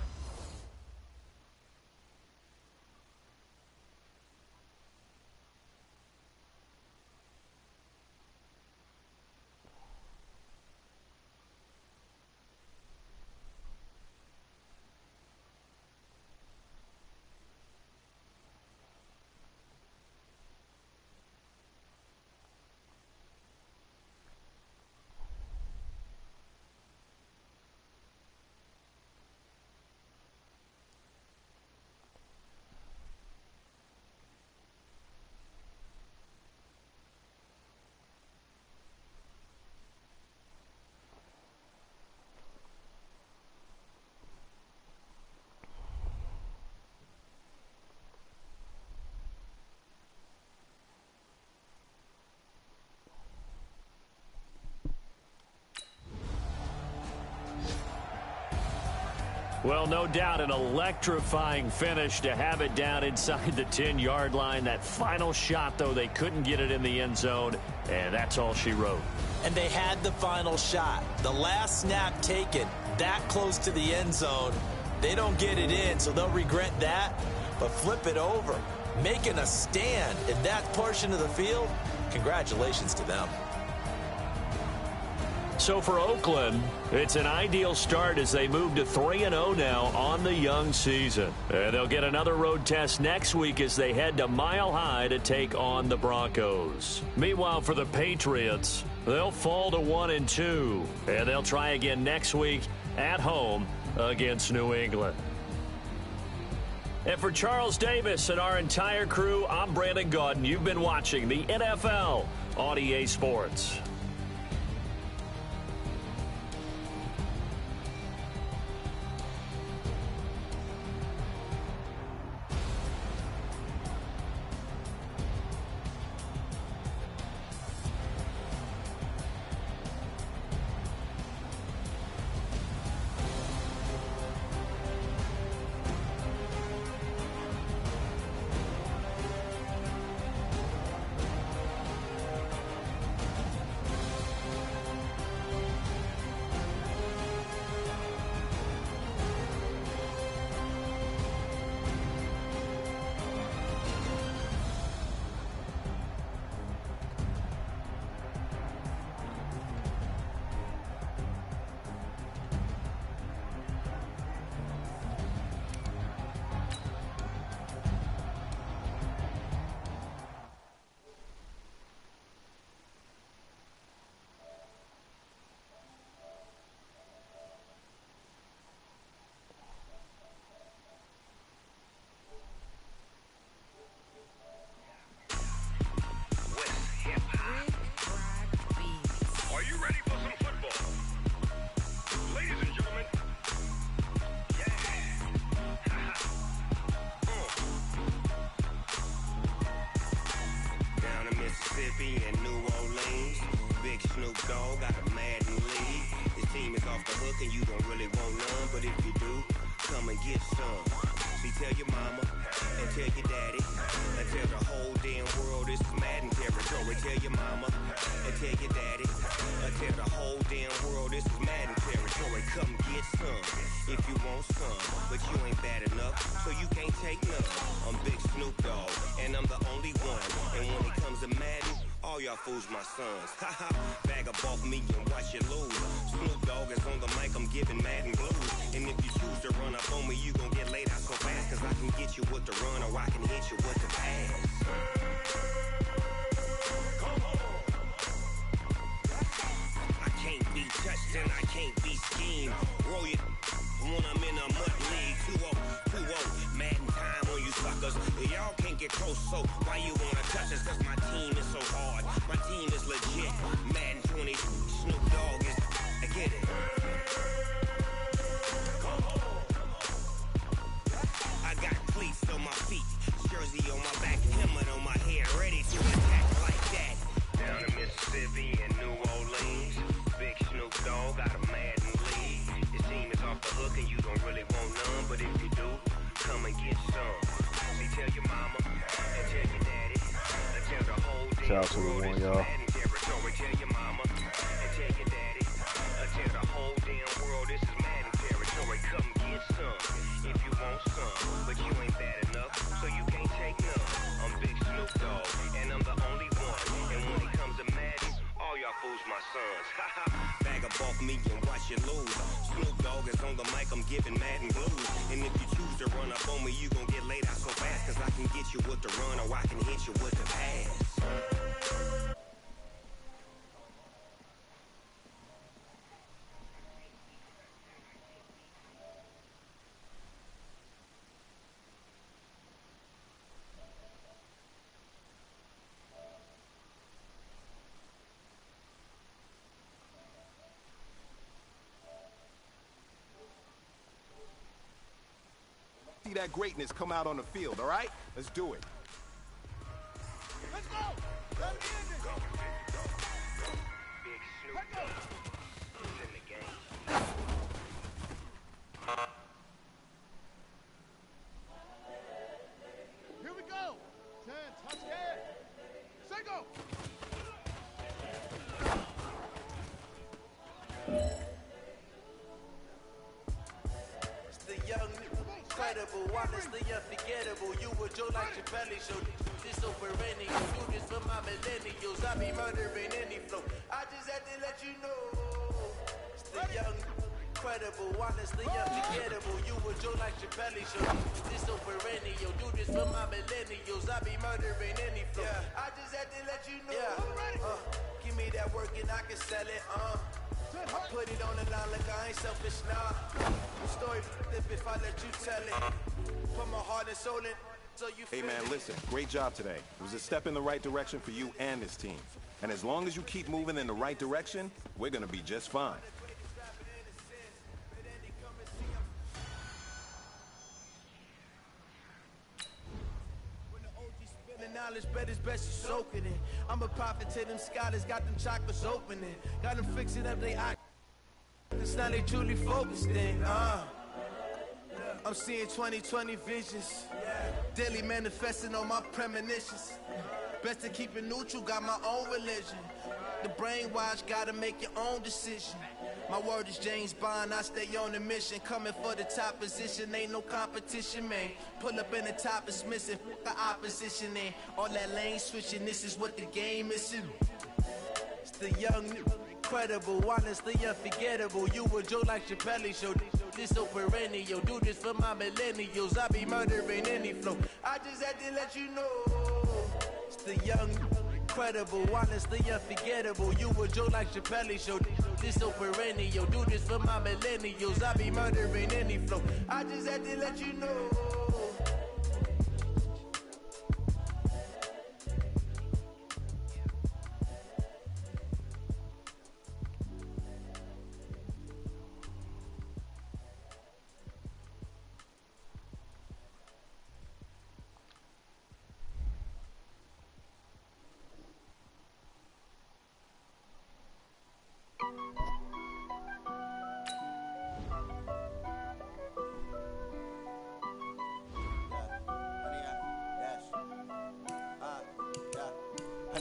Well, no doubt an electrifying finish to have it down inside the 10-yard line. That final shot, though, they couldn't get it in the end zone, and that's all she wrote.
And they had the final shot. The last snap taken that close to the end zone. They don't get it in, so they'll regret that. But flip it over, making a stand in that portion of the field, congratulations to them.
So for Oakland, it's an ideal start as they move to 3-0 now on the young season. And they'll get another road test next week as they head to Mile High to take on the Broncos. Meanwhile, for the Patriots, they'll fall to 1-2, and they'll try again next week at home against New England. And for Charles Davis and our entire crew, I'm Brandon Gaudin. You've been watching the NFL on EA Sports.
Dogg got a Madden league. His team is off the hook and you don't really want none, but if you do, come and get some. See, tell your mama and tell your daddy and tell the whole damn world this is Madden territory. Tell your mama and tell your daddy and tell the whole damn world this is Madden territory. Come get some if you want some, but you ain't bad enough, so you can't take none. I'm Big Snoop Dogg, and I'm the only one. And when it comes to Madden, all y'all fools my sons. Haha, bag up off me and watch you lose. Snoop Dogg is on the mic, I'm giving Madden blues. And if you choose to run up on me, you gon' get laid out so fast, cause I can get you with the run or I can hit you with the pass. Come on. I can't be touched and I can't be schemed. Roll it when I'm in a mud league. 2-0, Madden time on you suckers. Y'all can't get close, so why you wanna touch us? Cause my team is so hard, my team is legit. Madden 20, Snoop Dogg is, I get it. Come on. I got cleats on my feet, jersey on my back, helmet on my head, ready to attack like that. Down in Mississippi and New Orleans, Big Snoop Dogg got a Madden league. His team is off the hook and you don't really want none, but if you do, come and get some. See, tell your mama and tell your daddy and tell the whole damn
Shout out to the
world
one,
it's
y'all.
Madden territory. Tell your mama and tell your daddy and tell the whole damn world this is Madden territory. Come get some if you want some, but you ain't bad enough, so you can't take none. I'm Big Snoop Dogg, and I'm the only one. And when it comes to Madden, all y'all fools my sons. Haha, bag up off me and watch you lose. Snoop Dogg is on the mic, I'm giving Madden blues. And if you choose to run up on me, you gon' get laid out so fast, cause I can get you with the run or I can hit you with the pass.
See that greatness come out on the field, all right? Let's do it.
Let's go! Let me end it!
Big Snoop Dogg is in the game.
Here we go! 10, touch head! Say go!
It's the young, incredible, honestly unforgettable. You were Joe like your belly show. This so perennial. Do this for my millennials. I be murdering any flow. I just had to let you know. It's the young, incredible, honestly unforgettable. You were Joe like your belly show. This so perennial. Do this for my millennials. I be murdering any flow. I just had to let you know. Give me that work and I can sell it. I put it on the line like I ain't selfish, nah. The story flip if I let you tell it. Put my heart and soul in, so you feel
Hey, man,
it.
listen. Great job today. It was a step in the right direction for you and this team. And as long as you keep moving in the right direction, we're gonna be just fine.
The knowledge, bet it's best you soak it in. I'm a prophet to them scholars, got them chakras opening. Got them fixing up they eye. It's now they truly focused in. I'm seeing 2020 visions. Daily manifesting on my premonitions. Best to keep it neutral, got my own religion. The brainwash, gotta make your own decision. My word is James Bond, I stay on the mission. Coming for the top position, ain't no competition, man. Pull up in the top, it's missing, fuck the opposition, and all that lane switching, this is what the game is. It's the young, incredible, honestly unforgettable. You were Joe like your belly show. This so perennial, do this for my millennials. I be murdering any flow. I just had to let you know. It's the young, incredible, honestly unforgettable. You were Joe like your belly show. This so perennial, do this for my millennials. I be murdering any flow. I just had to let you know.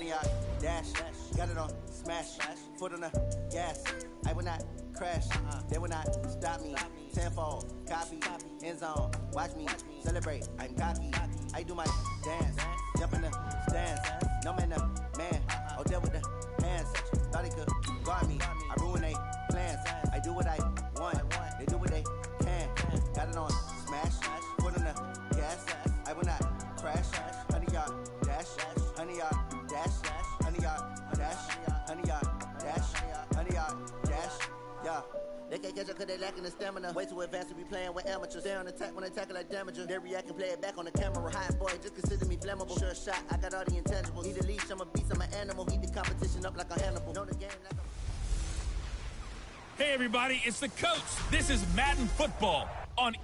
100-yard dash. Got it on smash. Foot on the gas. I will not crash. They will not stop me. Tenfold, copy, end zone. Watch me celebrate. I'm cocky. I do my dance. Jump in the stands. No man, the man. Oh, there with the hands. Thought he could guard me. I ruin they plans. I do what I want. They do what they can. Got it on smash. Foot on the gas. I will not crash. 100-yard dash. 100-yard dash. 100-yard dash. 100-yard dash. 100-yard dash. Yeah. They can't catch up cause they lacking the stamina. Way too advanced to be playing with amateurs. Stay on attack when they tackle like damager. They react and play it back on the camera. Hot boy, just consider me flammable. Sure shot, I got all the intangibles. Need a leash, I'm a beast, I'm an animal. Heat the competition up like a Hannibal. Know the game like a...
Hey everybody, it's the coach. This is Madden Football on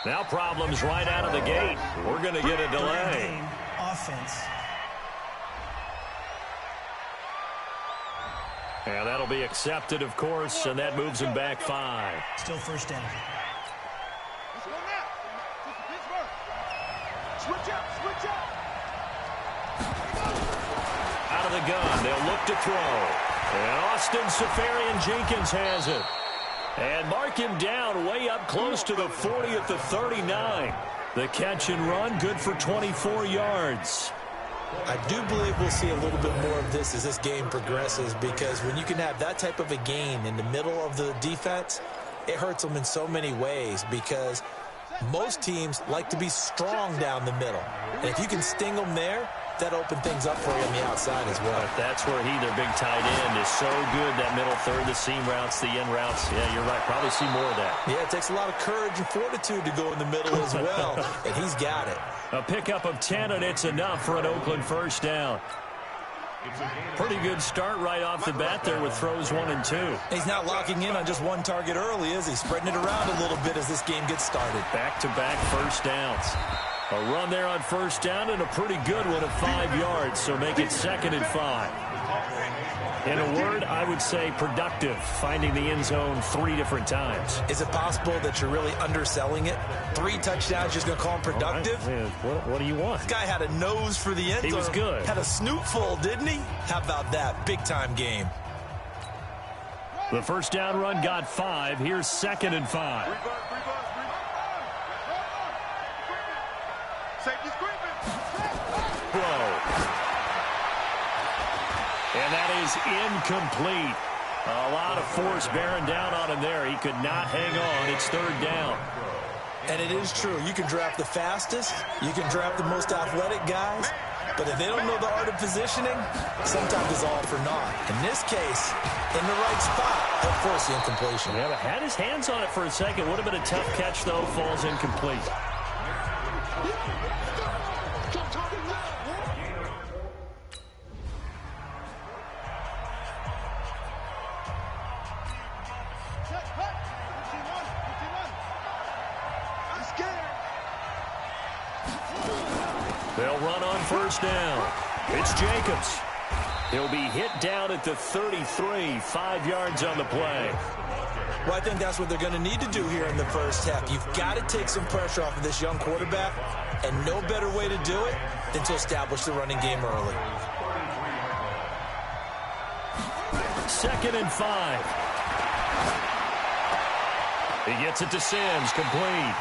Now problems right out of the gate. We're going to get a delay.
Offense.
And that'll be accepted, of course, and that moves him back 5.
Still first down.
Out of the gun, they'll look to throw. And Austin Safarian-Jenkins has it. And mark him down way up close to the 40 at the 39. The catch and run, good for 24 yards.
I do believe we'll see a little bit more of this as this game progresses, because when you can have that type of a gain in the middle of the defense, it hurts them in so many ways, because most teams like to be strong down the middle. And if you can sting them there, that open things up for you on the outside as well.
But that's where their big tight end, is so good, that middle third, the seam routes, the end routes. Yeah, you're right. Probably see more of that. Yeah,
it takes a lot of courage and fortitude to go in the middle as well, and he's got it.
A pickup of 10, and it's enough for an Oakland first down. Pretty good start right off the bat there with throws 1 and 2.
He's not locking in on just one target early, is he? Spreading it around a little bit as this game gets started.
Back-to-back first downs. A run there on first down, and a pretty good one of 5 yards, so make it 2nd and 5. In a word, I would say productive, finding the end zone 3 different times.
Is it possible that you're really underselling it? 3 touchdowns, just going to call him productive?
Right. What do you want?
This guy had a nose for the end zone.
He was good.
Had a snoot full, didn't he? How about that? Big-time game.
The first down run got 5. Here's 2nd and 5. And that is incomplete. A lot of force bearing down on him there. He could not hang on. It's 3rd down.
And it is true. You can draft the fastest. You can draft the most athletic guys. But if they don't know the art of positioning, sometimes it's all for naught. In this case, in the right spot, they'll force the incompletion.
Yeah, but had his hands on it for a second. Would have been a tough catch, though. Falls incomplete. They'll run on first down. It's Jacobs. He'll be hit down at the 33, 5 yards on the play.
Well, I think that's what they're going to need to do here in the first half. You've got to take some pressure off of this young quarterback, and no better way to do it than to establish the running game early.
2nd and 5. He gets it to Sims, complete.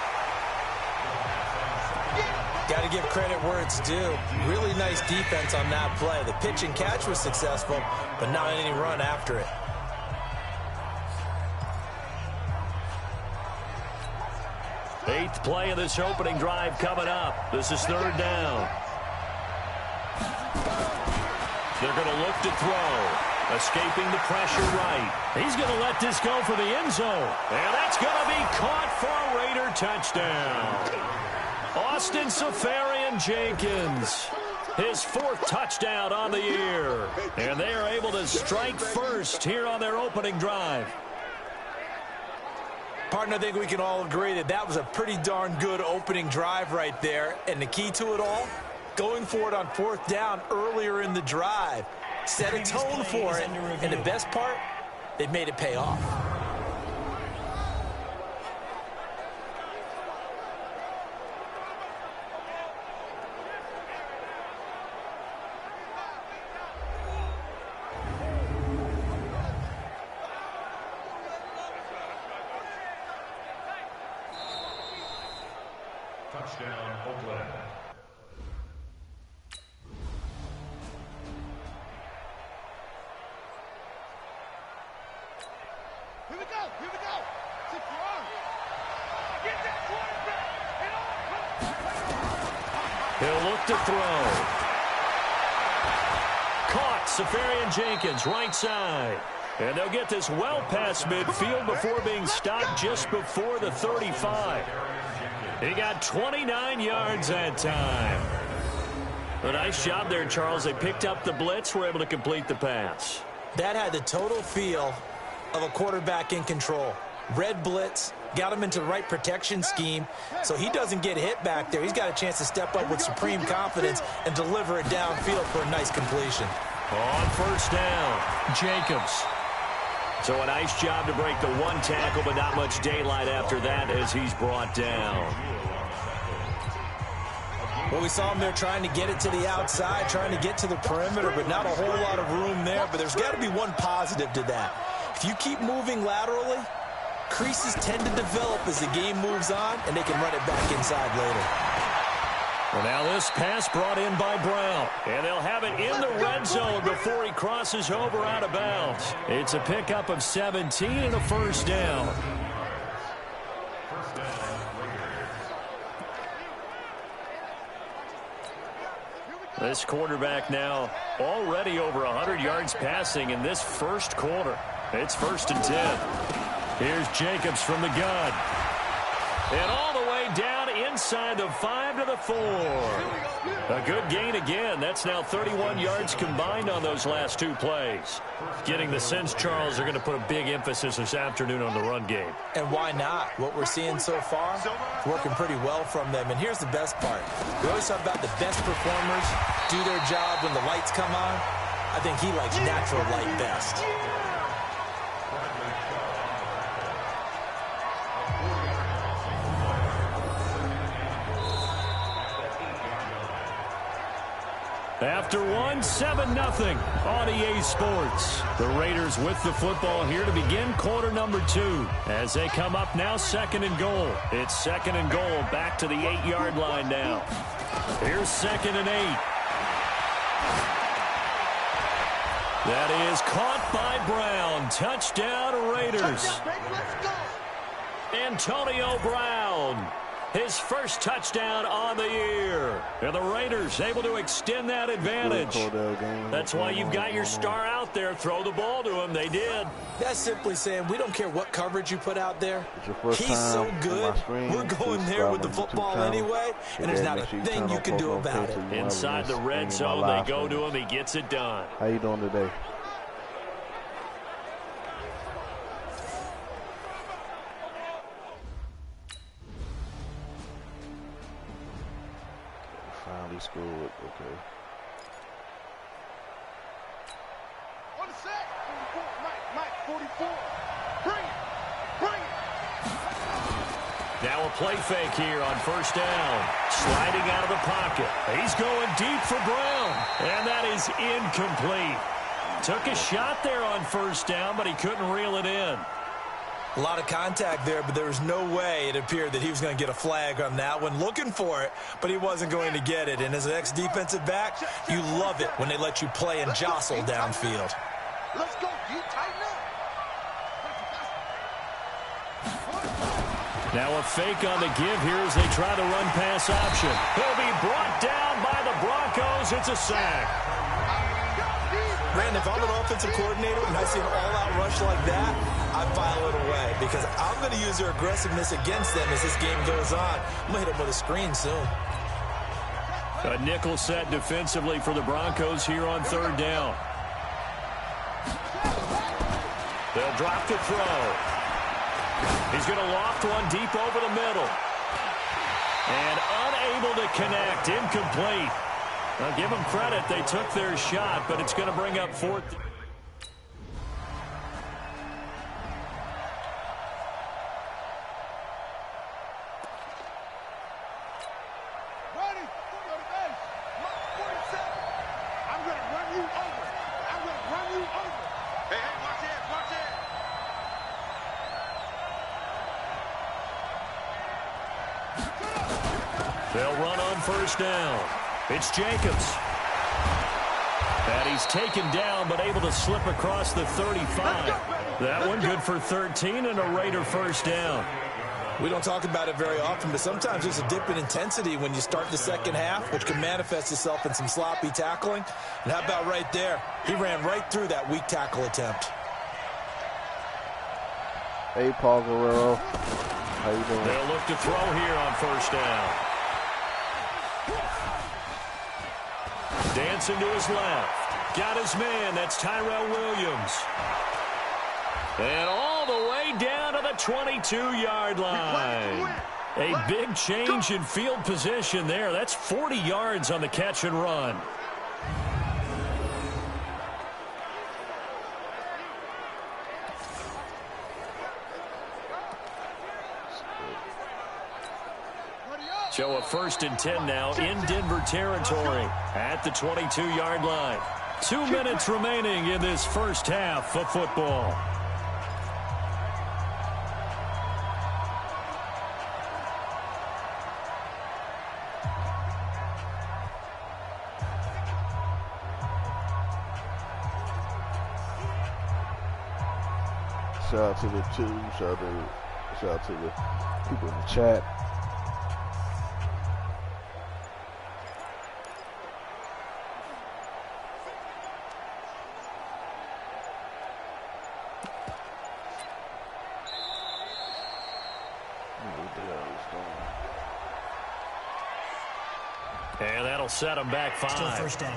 Got to give credit where it's due. Really nice defense on that play. The pitch and catch was successful, but not any run after it.
Eighth play of this opening drive coming up. This is 3rd down. They're going to look to throw. Escaping the pressure right. He's going to let this go for the end zone. And that's going to be caught for a Raider touchdown. Austin Seferian-Jenkins, his 4th touchdown on the year. And they are able to strike first here on their opening drive.
Partner, I think we can all agree that that was a pretty darn good opening drive right there. And the key to it all, going for it on 4th down earlier in the drive. Set a tone for it, and the best part, they've made it pay off.
Touchdown, Oakland.
Here we go. Get that quarterback.
He'll look to throw. Caught, Seferian-Jenkins, right side. And they'll get this well past midfield before being stopped just before the 35. He got 29 yards that time. A nice job there, Charles. They picked up the blitz, were able to complete the pass.
That had the total feel of a quarterback in control. Red blitz, got him into the right protection scheme, so he doesn't get hit back there. He's got a chance to step up with supreme confidence and deliver it downfield for a nice completion.
On first down, Jacobs. So a nice job to break the 1 tackle, but not much daylight after that as he's brought down.
Well, we saw him there trying to get it to the outside, trying to get to the perimeter, but not a whole lot of room there. But there's got to be one positive to that. If you keep moving laterally, creases tend to develop as the game moves on, and they can run it back inside later.
Well, now this pass brought in by Brown. And they'll have it in the red zone before he crosses over out of bounds. It's a pickup of 17 and a first down. This quarterback now already over 100 yards passing in this first quarter. It's 1st and 10. Here's Jacobs from the gun. And all the way down inside the 5 to the 4. A good gain again. That's now 31 yards combined on those last 2 plays. Getting the sense, Charles, they're going to put a big emphasis this afternoon on the run game.
And why not? What we're seeing so far, it's working pretty well from them. And here's the best part. We always talk about the best performers do their job when the lights come on. I think he likes natural light best.
After one, 7-0 on EA Sports. The Raiders with the football here to begin quarter number 2. As they come up now, 2nd and goal. It's 2nd and goal, back to the 8-yard line now. Here's 2nd and 8. That is caught by Brown. Touchdown, Raiders. Antonio Brown. His first touchdown on the year. And the Raiders able to extend that advantage. That's why you've got your star out there. Throw the ball to him. They did.
That's simply saying we don't care what coverage you put out there. He's so good. We're going there with the football anyway, and there's not a thing you can do about it.
Inside the red zone, they go to him. He gets it done.
How you doing today? Finally scored. Okay.
On the set. 44. Mike, 44. Bring it. Bring it.
Now a play fake here on first down. Sliding out of the pocket. He's going deep for Brown. And that is incomplete. Took a shot there on first down, but he couldn't reel it in.
A lot of contact there, but there was no way it appeared that he was going to get a flag on that one. Looking for it, but he wasn't going to get it. And as an ex-defensive back, you love it when they let you play and jostle downfield.
Let's go. You tighten up.
Now a fake on the give here as they try the run-pass option. He'll be brought down by the Broncos. It's a sack.
Brandon, if I'm an offensive coordinator and I see an all-out rush like that, I file it away because I'm going to use their aggressiveness against them as this game goes on. I'm going to hit them with a screen soon.
A nickel set defensively for the Broncos here on third down. They'll drop to throw. He's going to loft one deep over the middle. And unable to connect. Incomplete. Now, give them credit. They took their shot, but it's going to bring up 4th.
Ready? Go to base. Mark 47. I'm going to run you over. I'm going to run you over. Hey, watch it. Watch it.
They'll run on first down. It's Jacobs. And he's taken down, but able to slip across the 35. That one good for 13 and a Raider first down.
We don't talk about it very often, but sometimes there's a dip in intensity when you start the second half, which can manifest itself in some sloppy tackling. And how about right there? He ran right through that weak tackle attempt.
Hey, Paul Guerrero. How you doing?
They'll look to throw here on first down. Dancing to his left. Got his man. That's Tyrell Williams. And all the way down to the 22-yard line. A big change in field position there. That's 40 yards on the catch and run. So a 1st and 10 now in Denver territory at the 22-yard line. 2 minutes remaining in this first half of football.
Shout out to the two. Shout out to the people in the chat.
And that'll set them back 5.
Still first down.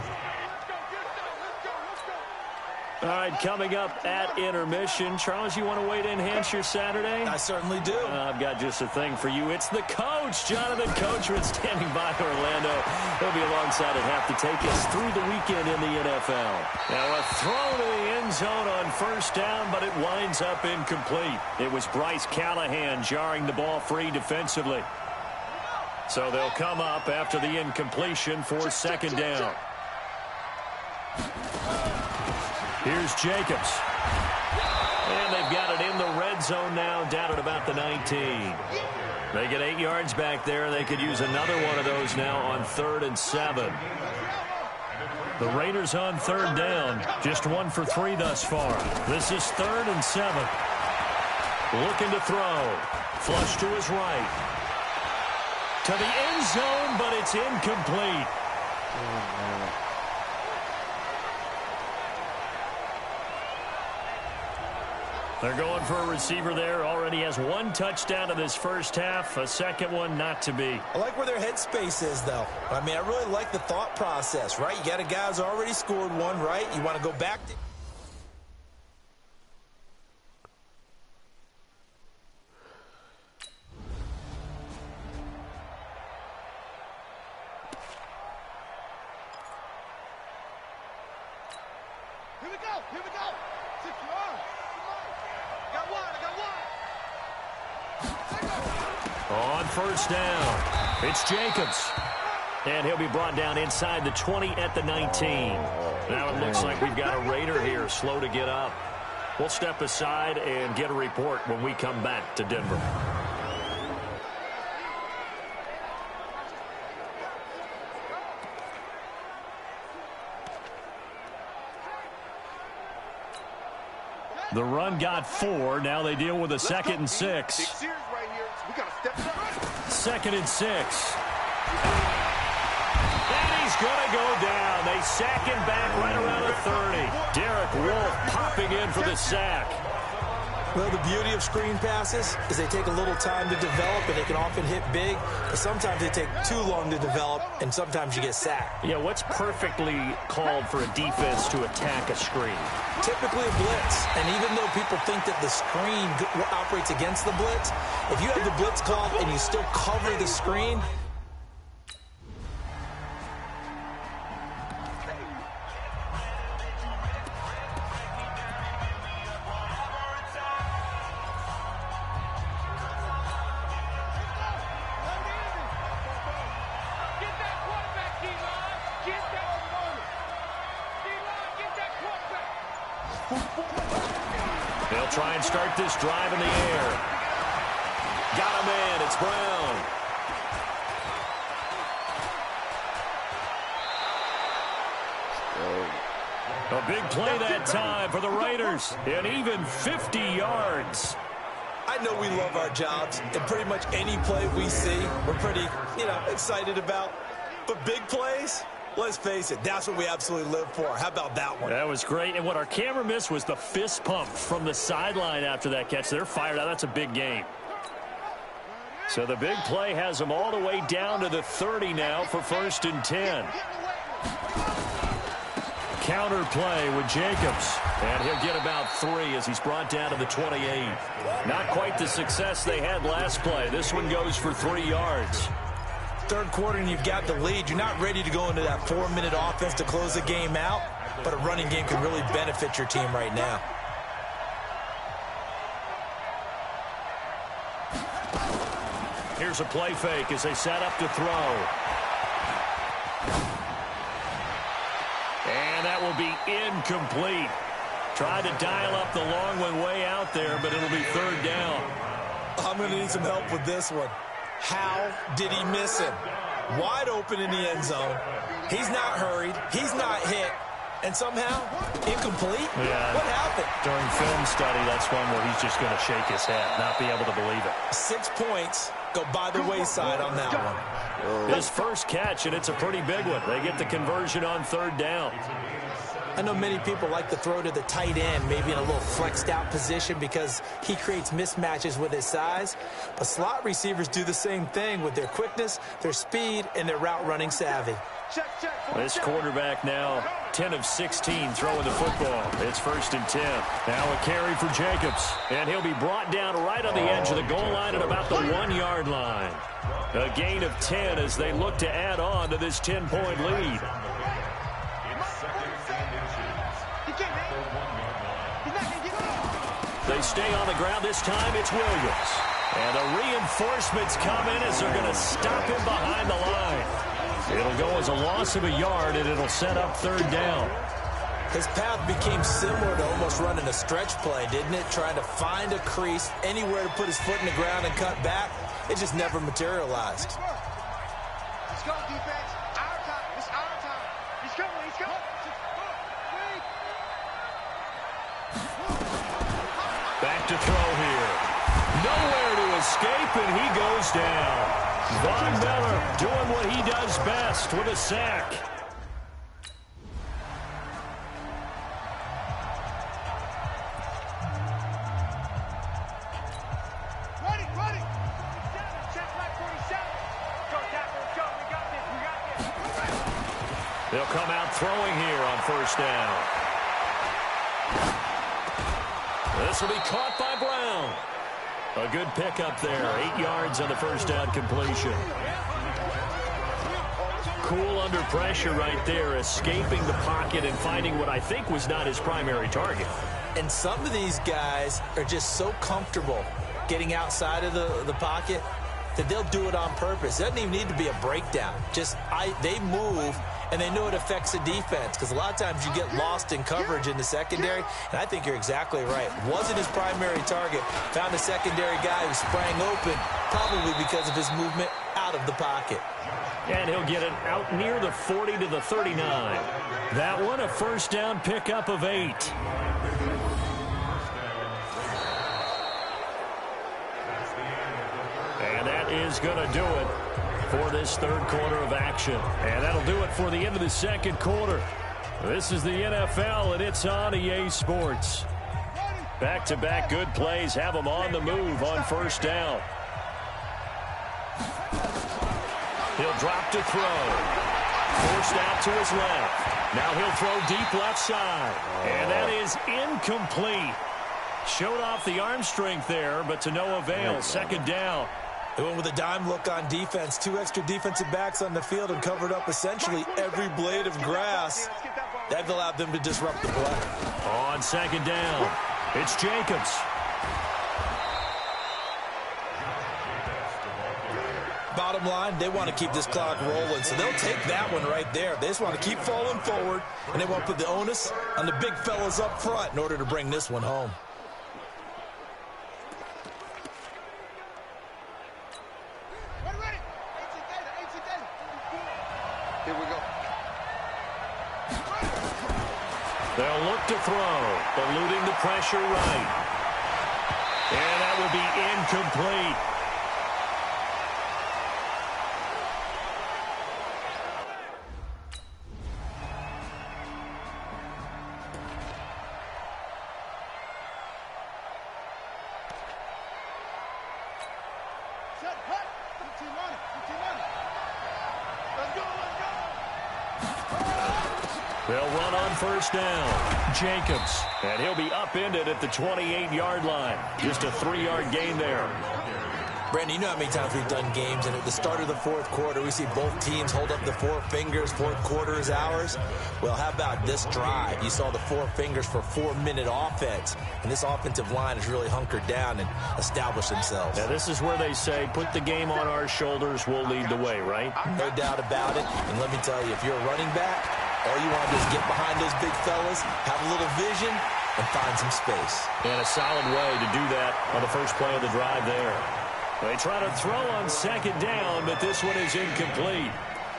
All right, coming up at intermission. Charles, you want to wait to enhance your Saturday?
I certainly do.
I've got just a thing for you. It's the coach, Jonathan Coachman, standing by Orlando. He'll be alongside at half to take us through the weekend in the NFL. Now a throw to the end zone on first down, but it winds up incomplete. It was Bryce Callahan jarring the ball free defensively. So they'll come up after the incompletion for second down. Here's Jacobs. And they've got it in the red zone now, down at about the 19. They get 8 yards back there. They could use another one of those now on 3rd and 7. The Raiders on 3rd down. Just 1 for 3 thus far. This is 3rd and 7. Looking to throw. Flush to his right. To the end zone, but it's incomplete. They're going for a receiver there. Already has 1 touchdown in this first half. A second one not to be.
I like where their headspace is, though. I mean, I really like the thought process, right? You got a guy who's already scored 1, right? You want to go back to...
Here we go. Here we go. 6 yards.
On first down, it's Jacobs. And he'll be brought down inside the 20 at the 19. Now it looks like we've got a Raider here, slow to get up. We'll step aside and get a report when we come back to Denver. The run got 4. Now they deal with a 2nd and 6. 2nd and 6. And he's going to go down. They sack him back right around the 30. Derek Wolfe popping in for the sack.
Well, the beauty of screen passes is they take a little time to develop, and they can often hit big, but sometimes they take too long to develop, and sometimes you get sacked.
Yeah, what's perfectly called for a defense to attack a screen?
Typically a blitz, and even though people think that the screen operates against the blitz, if you have the blitz called and you still cover the screen,
they'll try and start this drive in the air. Got him in. It's Brown. A big play that time for the Raiders. And even 50 yards.
I know we love our jobs, and pretty much any play we see, we're pretty, excited about. But big plays, let's face it, that's what we absolutely live for. How about that one?
That was great. And what our camera missed was the fist pump from the sideline after that catch. They're fired out. That's a big game. So the big play has them all the way down to the 30 now for 1st and 10. Counter play with Jacobs. And he'll get about 3 as he's brought down to the 28. Not quite the success they had last play. This one goes for 3 yards.
Third quarter and you've got the lead. You're not ready to go into that 4-minute offense to close the game out, but a running game can really benefit your team right now.
Here's a play fake as they set up to throw. And that will be incomplete. Tried to dial up the long one way out there, but it'll be 3rd down.
I'm going to need some help with this one. How did he miss him? Wide open in the end zone. He's not hurried. He's not hit. And somehow, incomplete?
Yeah.
What happened?
During film study, that's one where he's just going to shake his head, not be able to believe it.
6 points go by the wayside on that one.
His first catch, and it's a pretty big one. They get the conversion on 3rd down.
I know many people like to throw to the tight end, maybe in a little flexed out position because he creates mismatches with his size. But slot receivers do the same thing with their quickness, their speed, and their route running savvy.
This quarterback now 10 of 16 throwing the football. It's 1st and 10. Now a carry for Jacobs. And he'll be brought down right on the edge of the goal line at about the 1-yard line. A gain of 10 as they look to add on to this 10-point lead. They stay on the ground. This time it's Williams. And the reinforcements come in as they're going to stop him behind the line. It'll go as a loss of a yard, and it'll set up 3rd down.
His path became similar to almost running a stretch play, didn't it? Trying to find a crease, anywhere to put his foot in the ground and cut back. It just never materialized.
Let's go, defense. Our time. It's our time. He's coming. He's coming.
Back to throw here. Nowhere to escape, and he goes down. Von Miller doing what he does best with a sack.
Ready. Check like 47. Go, Captain. Go. We got this.
They'll come out throwing here on 1st down. This will be caught by Brown. A good pickup there. 8 yards on the 1st down completion. Cool under pressure right there, escaping the pocket and finding what I think was not his primary target.
And some of these guys are just so comfortable getting outside of the pocket that they'll do it on purpose. It doesn't even need to be a breakdown. They move, and they know it affects the defense because a lot of times you get lost in coverage in the secondary, and I think you're exactly right. Wasn't his primary target. Found a secondary guy who sprang open, probably because of his movement out of the pocket.
And he'll get it out near the 40 to the 39. That one, a 1st down pickup of 8. And that is going to do it for this 3rd quarter of action. And that'll do it for the end of the 2nd quarter. This is the NFL, and it's on EA Sports. Back-to-back good plays have them on the move on 1st down. He'll drop to throw. Forced out to his left. Now he'll throw deep left side. And that is incomplete. Showed off the arm strength there, but to no avail. 2nd down.
They went with a dime look on defense. 2 extra defensive backs on the field and covered up essentially every blade of grass. That allowed them to disrupt the play.
On 2nd down, it's Jacobs.
Bottom line, they want to keep this clock rolling, so they'll take that one right there. They just want to keep falling forward, and they want to put the onus on the big fellas up front in order to bring this one home.
Here we go.
They'll look to throw, eluding the pressure right. And that will be incomplete. They'll run on 1st down. Jacobs. And he'll be upended at the 28-yard line. Just a 3-yard gain there.
Brandon, you know how many times we've done games, and at the start of the 4th quarter, we see both teams hold up the 4 fingers. 4th quarter is ours. Well, how about this drive? You saw the 4 fingers for 4-minute offense, and this offensive line has really hunkered down and established themselves.
Now, this is where they say, put the game on our shoulders, we'll lead the way, right?
No doubt about it. And let me tell you, if you're a running back, all you want to do is get behind those big fellas, have a little vision, and find some space.
And a solid way to do that on the first play of the drive there. They try to throw on 2nd down, but this one is incomplete.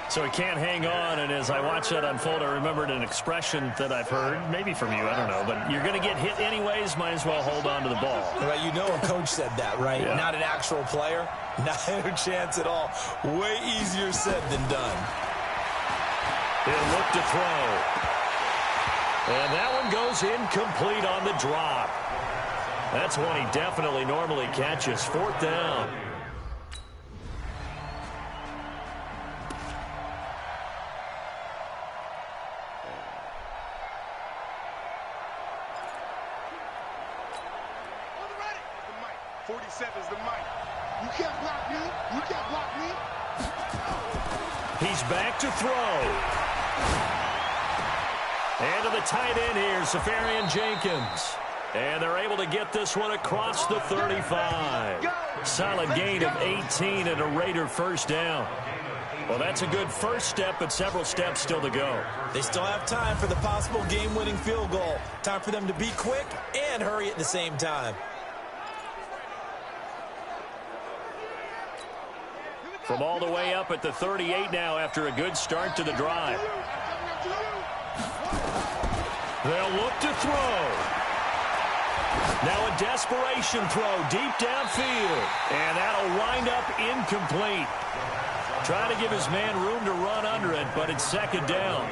So he can't hang on, and as I watch that unfold, I remembered an expression that I've heard, maybe from you, I don't know, but you're going to get hit anyways, might as well hold on to the ball.
Well, you know a coach said that, right?
Yeah.
Not an actual player. Not a chance at all. Way easier said than done.
He'll look to throw. And that one goes incomplete on the drop. That's one he definitely normally catches. 4th down. He's back to throw. And to the tight end here, Safarian Jenkins. And they're able to get this one across the 35. Solid gain of 18 and a Raider first down. Well, that's a good first step, but several steps still to go.
They still have time for the possible game-winning field goal. Time for them to be quick and hurry at the same time.
From all the way up at the 38 now after a good start to the drive. They'll look to throw. Now a desperation throw deep downfield. And that'll wind up incomplete. Trying to give his man room to run under it, but it's 2nd down.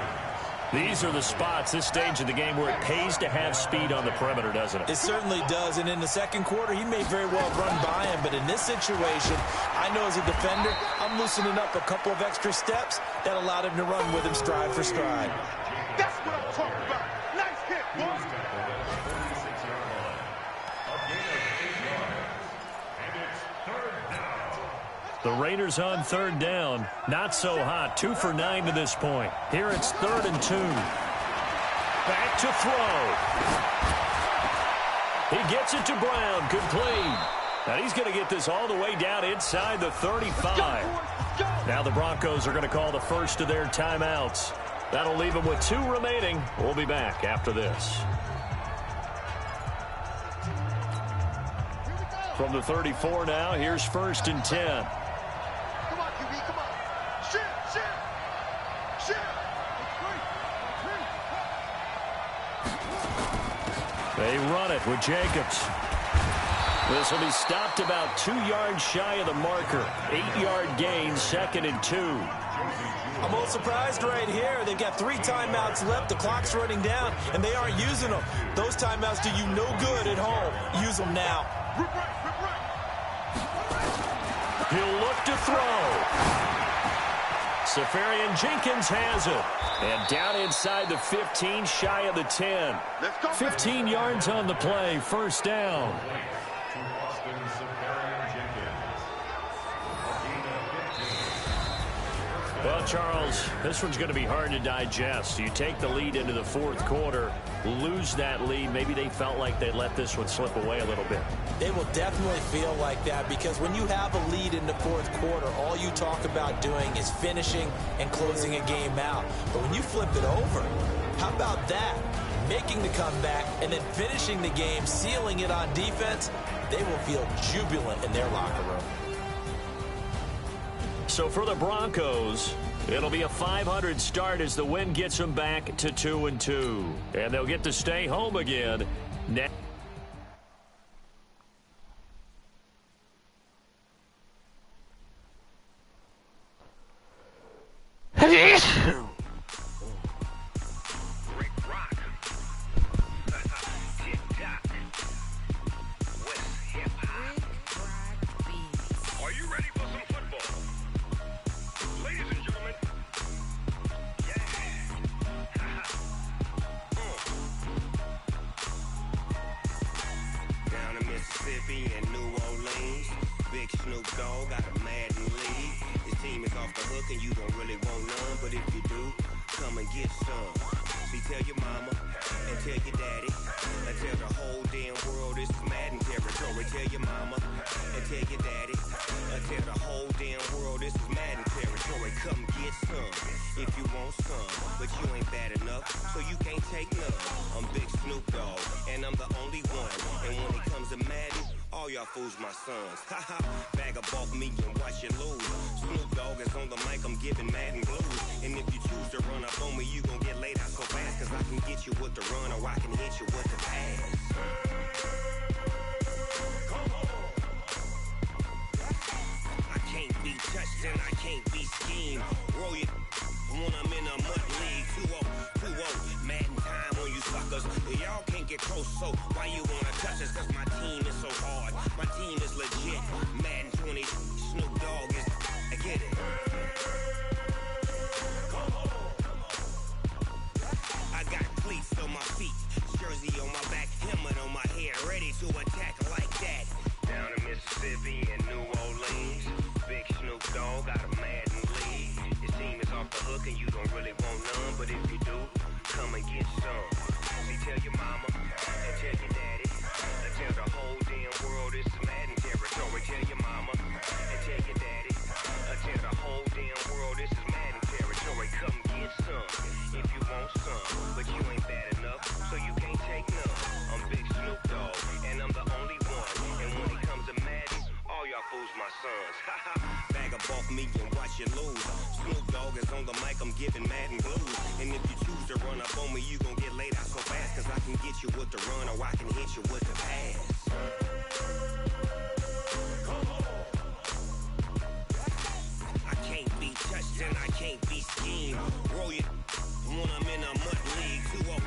These are the spots, this stage of the game, where it pays to have speed on the perimeter, doesn't it?
It certainly does, and in the second quarter, he may very well run by him, but in this situation, I know as a defender, I'm loosening up a couple of extra steps that allowed him to run with him stride for stride.
That's what I'm talking about. Nice hit, boys.
The Raiders on 3rd down. Not so hot. 2 for 9 to this point. Here it's 3rd and 2. Back to throw. He gets it to Brown. Complete. Now he's going to get this all the way down inside the 35. Now the Broncos are going to call the first of their timeouts. That'll leave them with 2 remaining. We'll be back after this. From the 34 now, here's 1st and 10. They run it with Jacobs. This will be stopped about 2 yards shy of the marker. 8-yard gain, 2nd and 2.
I'm a little surprised right here. They've got 3 timeouts left. The clock's running down, and they aren't using them. Those timeouts do you no good at home. Use them now.
He'll look to throw. Safarian Jenkins has it. And down inside the 15, shy of the 10. 15 yards on the play, 1st down. Well, Charles, this one's going to be hard to digest. You take the lead into the 4th quarter, lose that lead. Maybe they felt like they let this one slip away a little bit.
They will definitely feel like that because when you have a lead in the 4th quarter, all you talk about doing is finishing and closing a game out. But when you flip it over, how about that? Making the comeback and then finishing the game, sealing it on defense, they will feel jubilant in their locker room.
So for the Broncos, it'll be a 500 start as the win gets them back to 2-2. And they'll get to stay home again next.
Mississippi and New Orleans. Big Snoop Dogg got a Madden league. His team is off the hook and you don't really want none, but if you do, come and get some. See, tell your mama and tell your daddy and tell the whole damn world this is Madden territory. Tell your mama and tell your daddy and tell the whole damn world this is Madden territory. Come get some if you want some, but you ain't bad enough, so you can't take none. I'm Big Snoop Dogg and I'm the only one, and when it comes to Madden, all All y'all fools my sons. Haha, bag of bulk me and watch you lose. Snoop Dogg is on the mic, I'm giving Madden blues. And if you choose to run up on me, you gon' get laid out so fast. Cause I can get you with the run or I can hit you with the pass. I can't be touched and I can't be schemed. Roll you when I'm in a mud league. 2-0, Madden time on you suckers. Y'all can't get close, so why you wanna touch us? Cause my team is so hard, my team is legit. Madden20, Snoop Dogg is, I get it. I got cleats on my feet, jersey on my back, helmet on my head, ready to attack like that. Down in Mississippi and New Orleans, big Snoop Dogg got a Madden league. Your team is off the hook and you don't really want none, but if you do, come and get some. See, tell your mama and tell your daddy, and tell the whole damn world it's Madden territory. Tell your mama and tell your daddy, and tell the whole damn world this is Madden territory. Come get some if you want some, but you ain't bad enough, so you can't take none. I'm big Snoop Dogg, and I'm the only one. And when it comes to Madden, all y'all fools my sons. Haha, bag of bulk me and watch you lose. Snoop Dogg is on the mic, I'm giving Madden blues. And if you choose to run up on me, you gon' get laid out so fast. Cause I can get you with the run or I can hit you with the pass. I can't be touched and I can't be schemed. Roll you when I'm in a mud league. 2-0,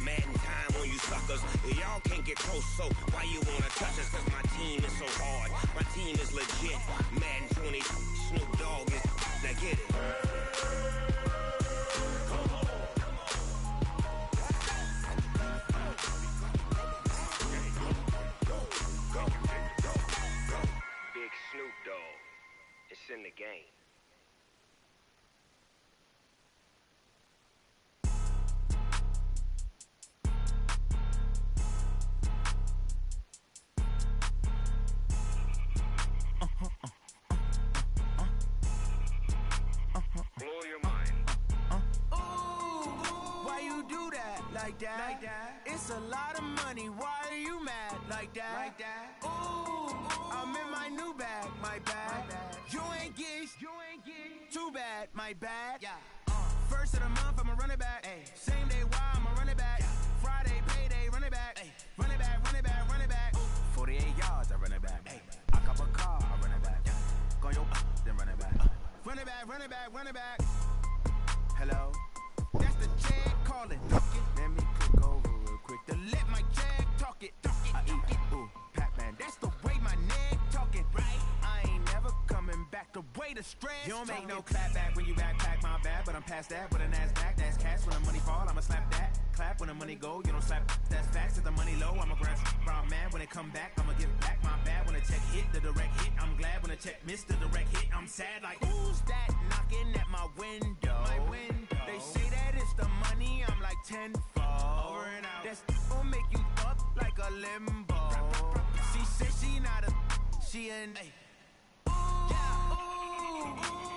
Madden time on you suckers. Y'all can't get close, so why you wanna touch us? Cause my team is so hard, my team is legit. Madden20, Snoop Dogg is, now get it. Big Snoop Dogg, it's in the game. Blow your mind.
Why you do that? Like that? It's a lot of money. Why are you mad? Like that? Ooh, I'm in my new bag. My bad. You ain't get too bad. My bad. First of the month, I'ma run it back. Same day, why I'ma run it back. Friday, payday, run it back. Run it back, run it back, run it back. 48 yards, I run it back. I cop a car, I run it back. Go yo, then run it back. Run it back, run it back, run it back. Hello? That's the Jag calling. Let me click over real quick to let my Jag talk it. I eat it, ooh, Pac-Man. That's the way my neck talking, right? I ain't never coming back the way the stress. You don't make no clap back when you backpack, my bad, but I'm past that with a NASDAQ. That's cash when the money fall, I'ma slap that. Clap when the money go, you don't slap. That's facts. If the money low, I'ma grab brown man. When it come back, I'ma give back my bad. When the check hit, the direct hit. I'm glad when the check missed the direct hit. I'm sad like, who's that knocking at my window? My window. They say that it's the money, I'm like tenfold. Over and out. That's gon' make you up like a limbo. She said she not a, she an.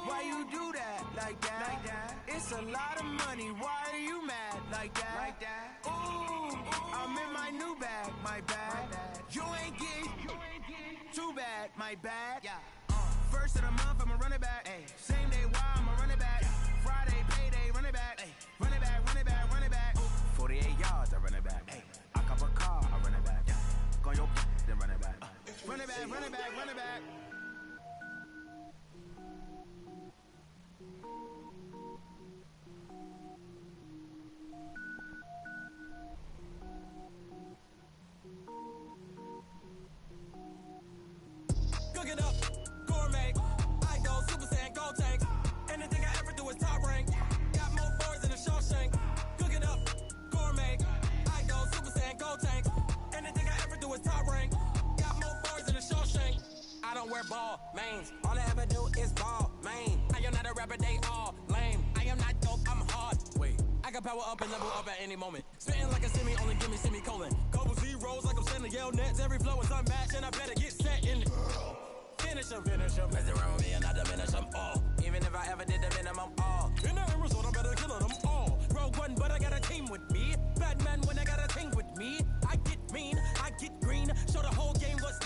Why you do that? Like that? It's a lot of money. Why are you mad? Like that? Ooh, I'm in my new bag. My bad. You ain't get too bad. My bad. First of the month, I'ma run it back. Same day, why I'ma run it back. Friday, payday, run it back. Run it back, run it back, run it back. 48 yards, I run it back. I cop a car, I run it back. Go yo, then run it back. Run it back, run it back, run it back.
Cook it up, gourmet. I go Super Saiyan, gold tank. Anything I ever do is top rank. Got more boys than a Shawshank. Cook it up, gourmet. I go Super Saiyan, gold tank. Anything I ever do is top rank. Got more boys than a Shawshank. I don't wear ball mains. All I ever do is ball main. I am not a rapper, they all lame. I am not dope, I'm hard. Wait, I can power up and level up at any moment. Spitting like a semi, only give me semicolon. Couple zeros like I'm sending yell nets. Every flow is unmatched and I better get set in. Finish them. Mess around with me and I diminish them all. Even if I ever did the minimum all. In the end result, I better kill them all. Rogue one, but I got a team with me. Batman when I got a team with me. I get mean, I get green. Show the whole game what's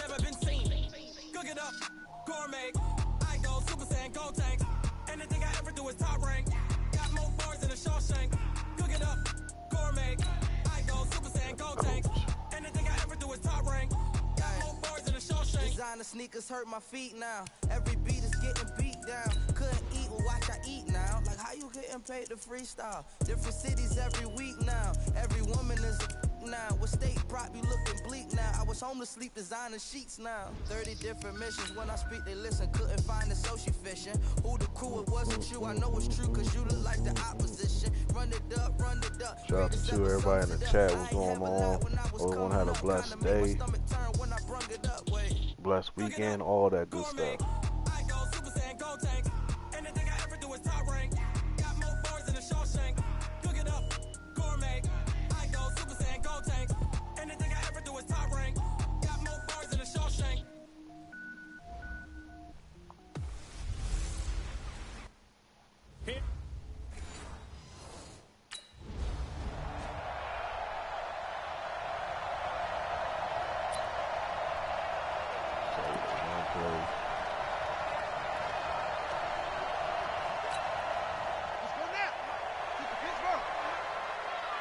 sneakers hurt my feet now. Every beat is getting beat down. Couldn't eat, well watch I eat now. Like how you getting paid to freestyle? Different cities every week now. Every woman is a now. With state prop be looking bleak now. I was home to sleep designing sheets now. 30 different missions. When I speak they listen. Couldn't find it so she fishing. Who the crew, it wasn't you. I know it's true cause you look like the opposition. Run it up, run it up.
Shout out to everybody in the chat. What's going on? Everyone had a blessed day, blessed weekend, all that good stuff.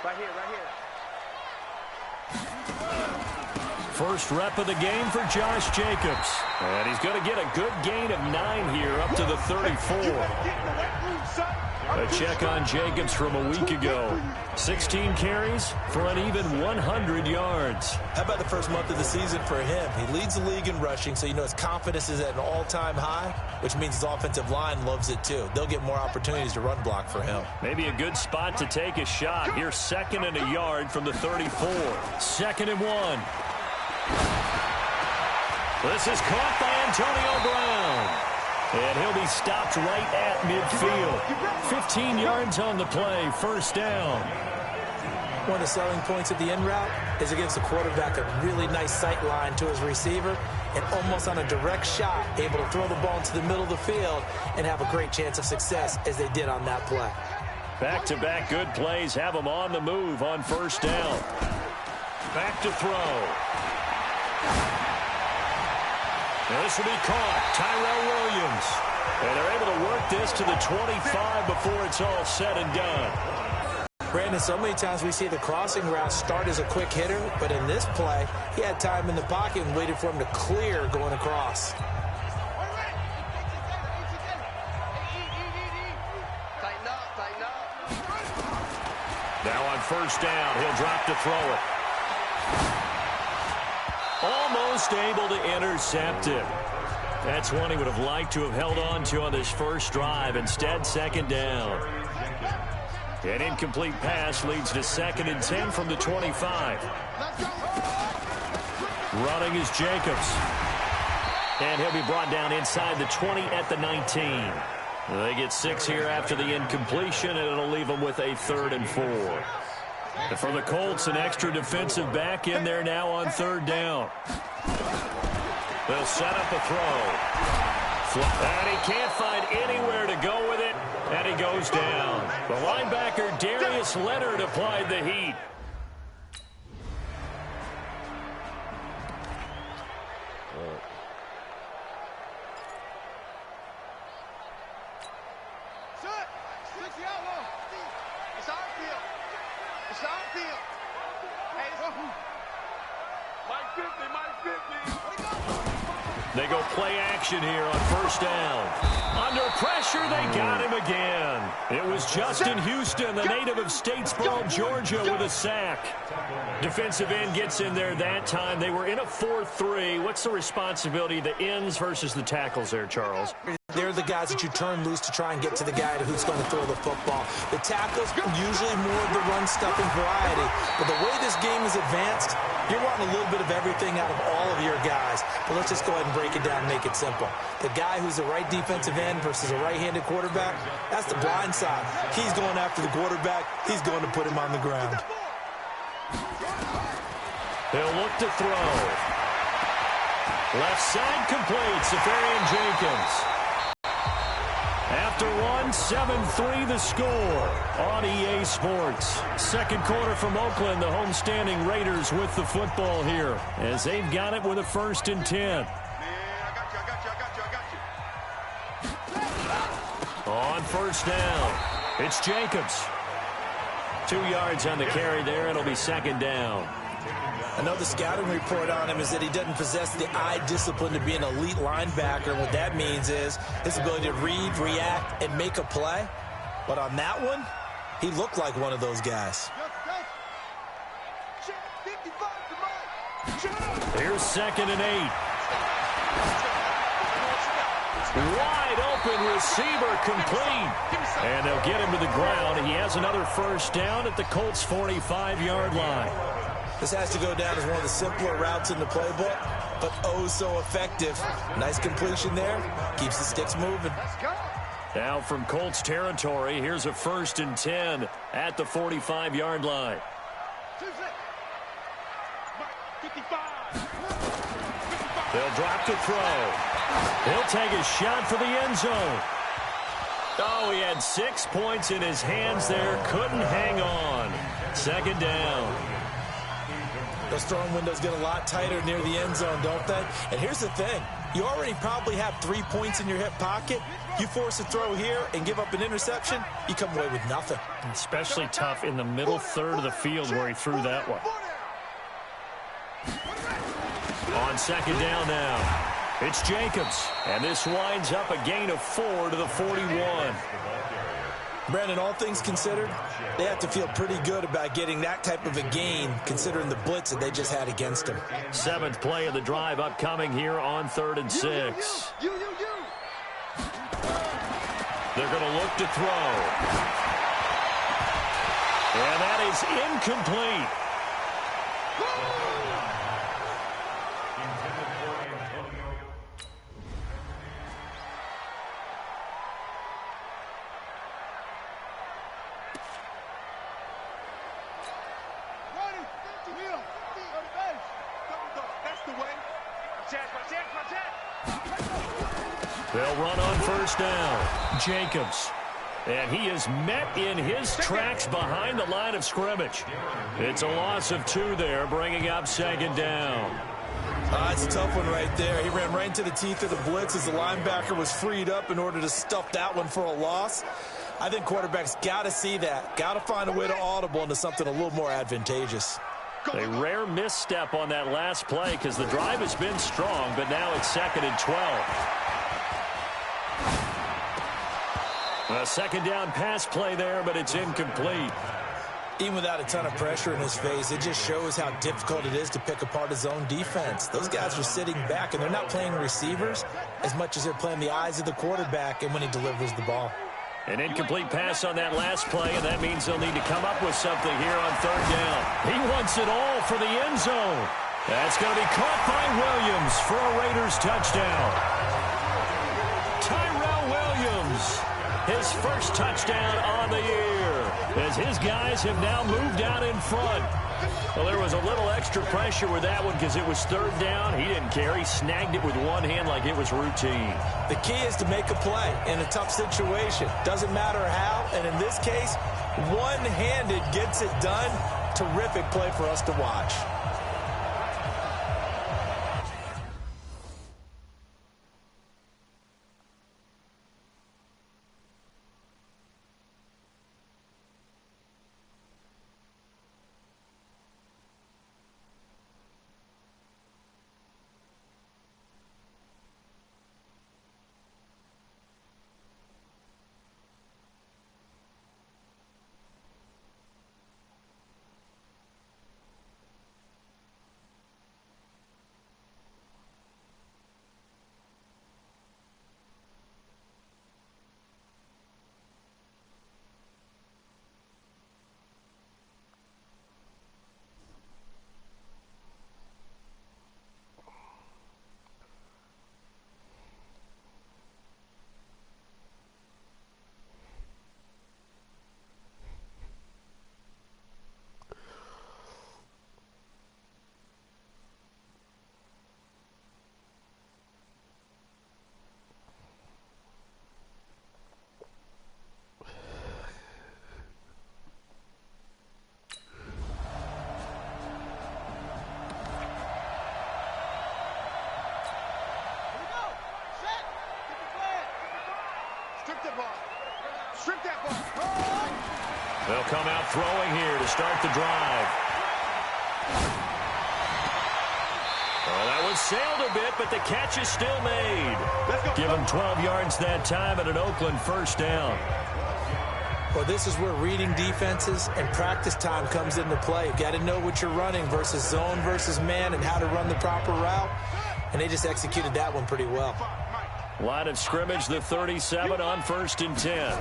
Right here, right here.
First rep of the game for Josh Jacobs. And he's going to get a good gain of 9 here up to the 34. A check on Jacobs from a week ago. 16 carries for an even 100 yards.
How about the first month of the season for him? He leads the league in rushing, so you know his confidence is at an all-time high, which means his offensive line loves it too. They'll get more opportunities to run block for him.
Maybe a good spot to take a shot. Here's 2nd and a yard from the 34. 2nd and 1. This is caught by Antonio Brown. And he'll be stopped right at midfield. 15 yards on the play, first down.
One of the selling points of the in route is it gives the quarterback a really nice sight line to his receiver and almost on a direct shot, able to throw the ball into the middle of the field and have a great chance of success as they did on that play.
Back-to-back good plays have them on the move on first down. Back to throw. And this will be caught. Tyrell Williams. And they're able to work this to the 25 before it's all said and done.
Brandon, so many times we see the crossing route start as a quick hitter, but in this play, he had time in the pocket and waited for him to clear going across.
Now on first down, he'll drop to throw it. Almost able to intercept it. That's one he would have liked to have held on to on this first drive. Instead, 2nd down. An incomplete pass leads to 2nd and 10 from the 25. Running is Jacobs. And he'll be brought down inside the 20 at the 19. They get 6 here after the incompletion, and it'll leave them with a 3rd and 4. And for the Colts, an extra defensive back in there now on 3rd down. They'll set up a throw. And he can't find anywhere to go with it, and he goes down. The linebacker, Darius Leonard, applied the heat. They go play action here on first down. Under pressure, they got him again. It was Justin Houston, the native of Statesboro, Georgia, with a sack. Defensive end gets in there that time. They were in a 4-3. What's the responsibility of the ends versus the tackles there, Charles?
They're the guys that you turn loose to try and get to the guy who's going to throw the football. The tackles are usually more of the run-stuffing variety. But the way this game is advanced, you're wanting a little bit of everything out of all of your guys. But let's just go ahead and break it down and make it simple. The guy who's the right defensive end versus a right-handed quarterback, that's the blind side. He's going after the quarterback. He's going to put him on the ground.
They'll look to throw. Left side complete. Safarian Jenkins. After one, 7-3 the score on EA Sports. Second quarter from Oakland, the homestanding Raiders with the football here as they've got it with a 1st and 10. On first down, it's Jacobs. 2 yards on the carry there. It'll be 2nd down.
Another scouting report on him is that he doesn't possess the eye discipline to be an elite linebacker. What that means is his ability to read, react, and make a play. But on that one, he looked like one of those guys.
Here's 2nd and 8. Wide open receiver complete. And they'll get him to the ground. He has another first down at the Colts' 45-yard line.
This has to go down as one of the simpler routes in the playbook, but oh so effective. Nice completion there. Keeps the sticks moving.
Now from Colts territory, here's a 1st and 10 at the 45-yard line. They'll drop to throw. He'll take a shot for the end zone. Oh, he had 6 points in his hands there. Couldn't hang on. 2nd down.
Those throwing windows get a lot tighter near the end zone, don't they? And here's the thing. You already probably have 3 points in your hip pocket. You force a throw here and give up an interception, you come away with nothing.
Especially tough in the middle third of the field where he threw that one. On 2nd down now, it's Jacobs. And this winds up a gain of 4 to the 41.
Brandon, all things considered, they have to feel pretty good about getting that type of a gain considering the blitz that they just had against them.
7th play of the drive upcoming here on 3rd and 6. They're going to look to throw. And that is incomplete. They'll run on 1st down. Jacobs. And he is met in his tracks behind the line of scrimmage. It's a loss of 2 there, bringing up 2nd down.
That's a tough one right there. He ran right into the teeth of the blitz as the linebacker was freed up in order to stuff that one for a loss. I think quarterbacks got to see that. Got to find a way to audible into something a little more advantageous.
A rare misstep on that last play because the drive has been strong, but now it's 2nd and 12. A 2nd down pass play there, but it's incomplete.
Even without a ton of pressure in his face, it just shows how difficult it is to pick apart his own defense. Those guys are sitting back, and they're not playing receivers as much as they're playing the eyes of the quarterback and when he delivers the ball.
An incomplete pass on that last play, and that means they'll need to come up with something here on 3rd down. He wants it all for the end zone. That's going to be caught by Williams for a Raiders touchdown. Tyrell Williams, his first touchdown on the year, as his guys have now moved out in front. Well, there was a little extra pressure with that one because it was 3rd down. He didn't care. He snagged it with one hand like it was routine.
The key is to make a play in a tough situation. Doesn't matter how, and in this case, one-handed gets it done. Terrific play for us to watch.
They'll come out throwing here to start the drive. Oh, that one sailed a bit, but the catch is still made. Give him 12 yards that time and an Oakland first down.
Well, this is where reading defenses and practice time comes into play. You've got to know what you're running versus zone versus man and how to run the proper route. And they just executed that one pretty well.
Line of scrimmage, the 37 on 1st and 10.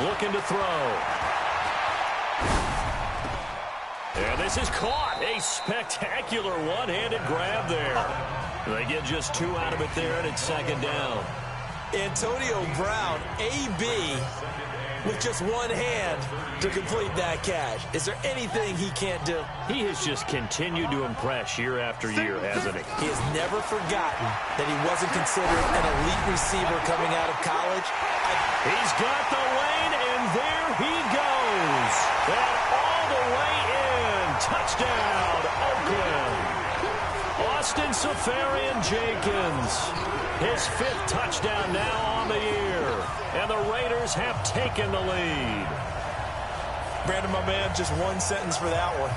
Looking to throw. And this is caught. A spectacular one-handed grab there. They get just 2 out of it there, and it's 2nd down.
Antonio Brown, AB, with just one hand to complete that catch. Is there anything he can't do?
He has just continued to impress year after year, hasn't he?
He has never forgotten that he wasn't considered an elite receiver coming out of college.
He's got the lane, and there he goes. And all the way in. Touchdown, Oakland. Austin Seferian-Jenkins. His 5th touchdown now on the year. And the Raiders have taken the lead.
Brandon, my man, just one sentence for that one.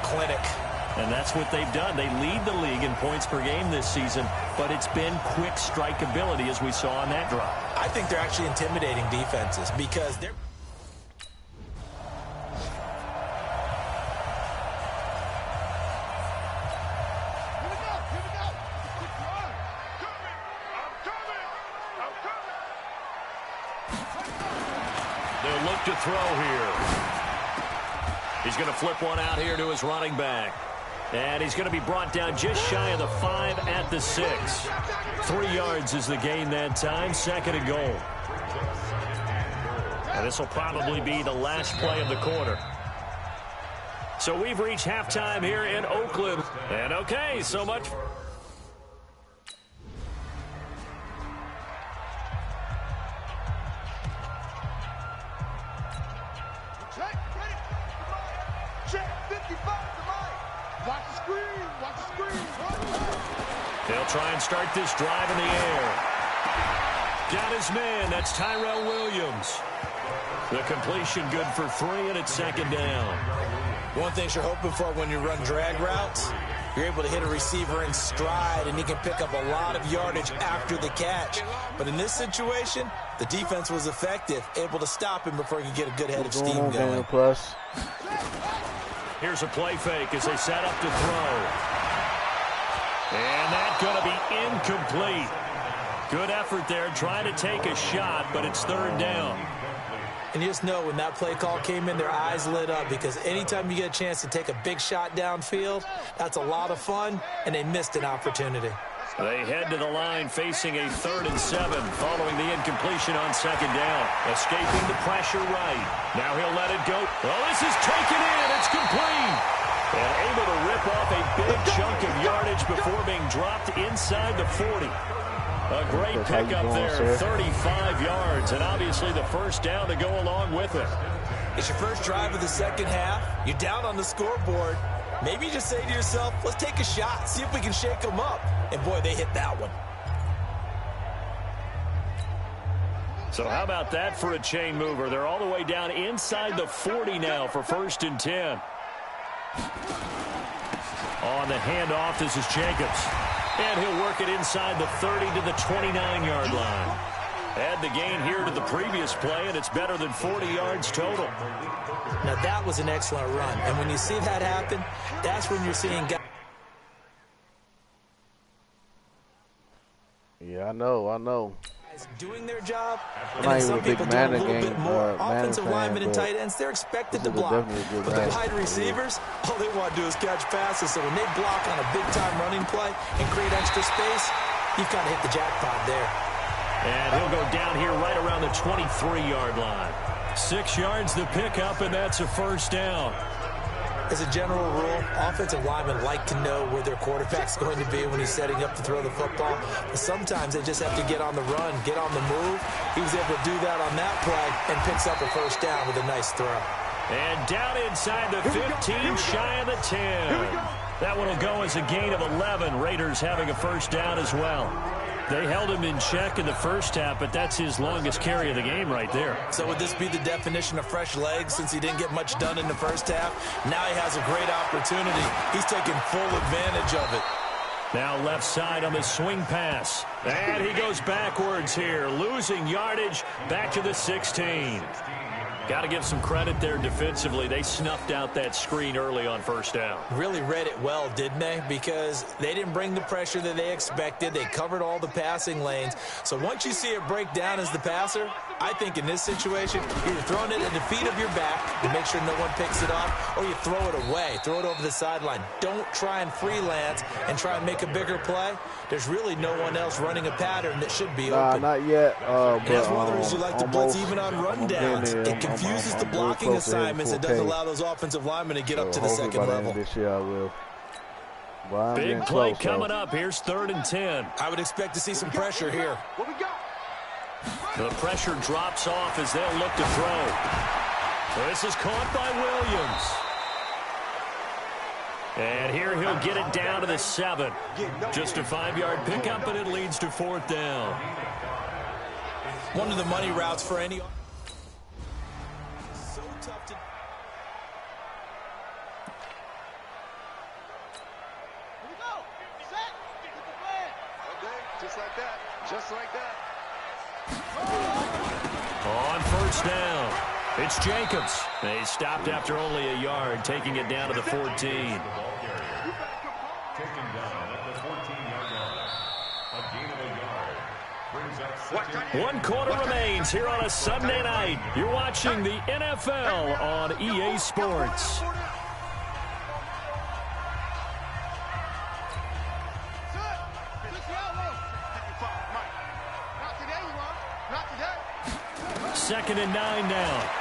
Clinic.
And that's what they've done. They lead the league in points per game this season, but it's been quick strike ability as we saw on that drive.
I think they're actually intimidating defenses because they're...
They'll look to throw here. He's going to flip one out here to his running back. And he's going to be brought down just shy of the 5 at the 6. 3 yards is the gain that time. 2nd and goal. And this will probably be the last play of the quarter. So we've reached halftime here in Oakland. And okay, so much... They'll try and start this drive in the air. Got his man. That's Tyrell Williams. The completion good for 3, and it's 2nd down.
One thing you're hoping for when you run drag routes, you're able to hit a receiver in stride, and he can pick up a lot of yardage after the catch. But in this situation, the defense was effective, able to stop him before he could get a good head of steam going.
Plus.
Here's a play fake as they set up to throw. And that's going to be incomplete. Good effort there, trying to take a shot, but it's 3rd down.
And you just know when that play call came in, their eyes lit up because anytime you get a chance to take a big shot downfield, that's a lot of fun, and they missed an opportunity.
They head to the line facing a 3rd and 7 following the incompletion on 2nd down. Escaping the pressure right. Now he'll let it go. Well, this is taken in. It's complete. And able to rip off a big chunk of yardage before being dropped inside the 40. A great pickup there, 35 yards, and obviously the first down to go along with it.
It's your first drive of the 2nd half. You're down on the scoreboard. Maybe you just say to yourself, let's take a shot, see if we can shake them up. And, boy, they hit that one.
So how about that for a chain mover? They're all the way down inside the 40 now for 1st and 10. On the handoff, this is Jacobs. And he'll work it inside the 30 to the 29-yard line. Add the gain here to the previous play, and it's better than 40 yards total.
Now, that was an excellent run. And when you see that happen, that's when you're seeing guys.
Yeah, I know.
Doing their job,
I'm
and then
not
some
even a
people
big
do a
Madden
little bit
game,
more.
Madden
Offensive
fan,
linemen and
but
tight ends, they're expected to
this is
block.
definitely a good
But the
Madden
wide
game.
receivers, all they want to do is catch passes. So when they block on a big-time running play and create extra space, you've kind of hit the jackpot there.
And he'll go down here right around the 23-yard line. 6 yards the pickup, and that's a first down.
As a general rule, offensive linemen like to know where their quarterback's going to be when he's setting up to throw the football. But sometimes they just have to get on the run, get on the move. He was able to do that on that play and picks up a first down with a nice throw.
And down inside the 15, shy of the 10. That one will go as a gain of 11. Raiders having a first down as well. They held him in check in the first half, but that's his longest carry of the game right there.
So would this be the definition of fresh legs since he didn't get much done in the first half? Now he has a great opportunity. He's taking full advantage of it.
Now left side on the swing pass. And he goes backwards here, losing yardage back to the 16. Got to give some credit there defensively. They snuffed out that screen early on first down.
Really read it well, didn't they? Because they didn't bring the pressure that they expected. They covered all the passing lanes. So once you see it break down as the passer, I think in this situation, you're throwing it at the feet of your back to make sure no one picks it off, or you throw it away, throw it over the sideline. Don't try and freelance and try and make a bigger play. There's really no one else running a pattern that should be open.
Not yet.
And that's one of the reasons you like to blitz even on rundowns. It confuses the blocking assignments. It doesn't allow those offensive linemen to get up to the second level.
This year I will.
Big play coming up. Here's 3rd and 10.
I would expect to see some pressure here.
The pressure drops off as they'll look to throw. This is caught by Williams. And here he'll get it down to the 7. Just a 5-yard pickup, and it leads to 4th down.
One of the money routes for any... So tough to...
Here we go. Set. Get the plan. Okay, just like that. Just like that.
On first down, it's Jacobs. They stopped after only a yard, taking it down to the 14. One quarter remains here on a Sunday night. You're watching the NFL on EA Sports. Second and 9 now.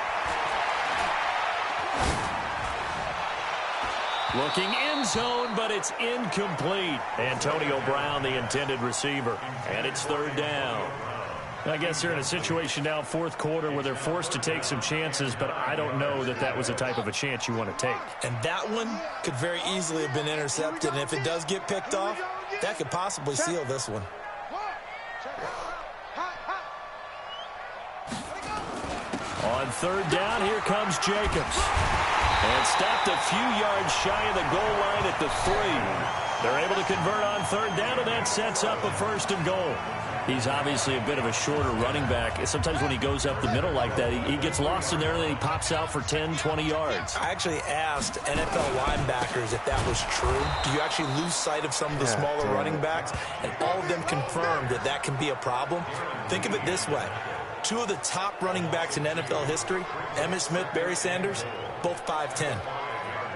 Looking end zone, but it's incomplete. Antonio Brown, the intended receiver. And it's 3rd down. I guess they're in a situation now, 4th quarter, where they're forced to take some chances, but I don't know that that was the type of a chance you want to take.
And that one could very easily have been intercepted. And if it does get picked off, that could possibly seal this one.
On 3rd down, here comes Jacobs. And stopped a few yards shy of the goal line at the 3. They're able to convert on 3rd down, and that sets up a 1st and goal. He's obviously a bit of a shorter running back. Sometimes when he goes up the middle like that, he gets lost in there, and then he pops out for 10, 20 yards.
I actually asked NFL linebackers if that was true. Do you actually lose sight of some of the smaller running backs? And all of them confirmed that that can be a problem. Think of it this way. 2 of the top running backs in NFL history, Emmitt Smith, Barry Sanders, both 5'10".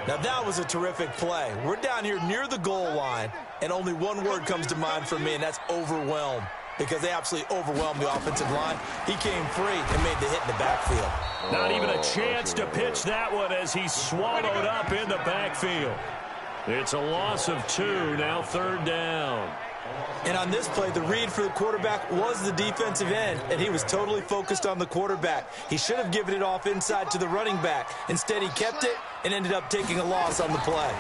Now that was a terrific play. We're down here near the goal line, and only one word comes to mind for me, and that's overwhelm. Because they absolutely overwhelmed the offensive line. He came free and made the hit in the backfield.
Not even a chance to pitch that one as he's swallowed up in the backfield. It's a loss of 2, now 3rd down.
And on this play, the read for the quarterback was the defensive end, and he was totally focused on the quarterback. He should have given it off inside to the running back. Instead, he kept it and ended up taking a loss on the play.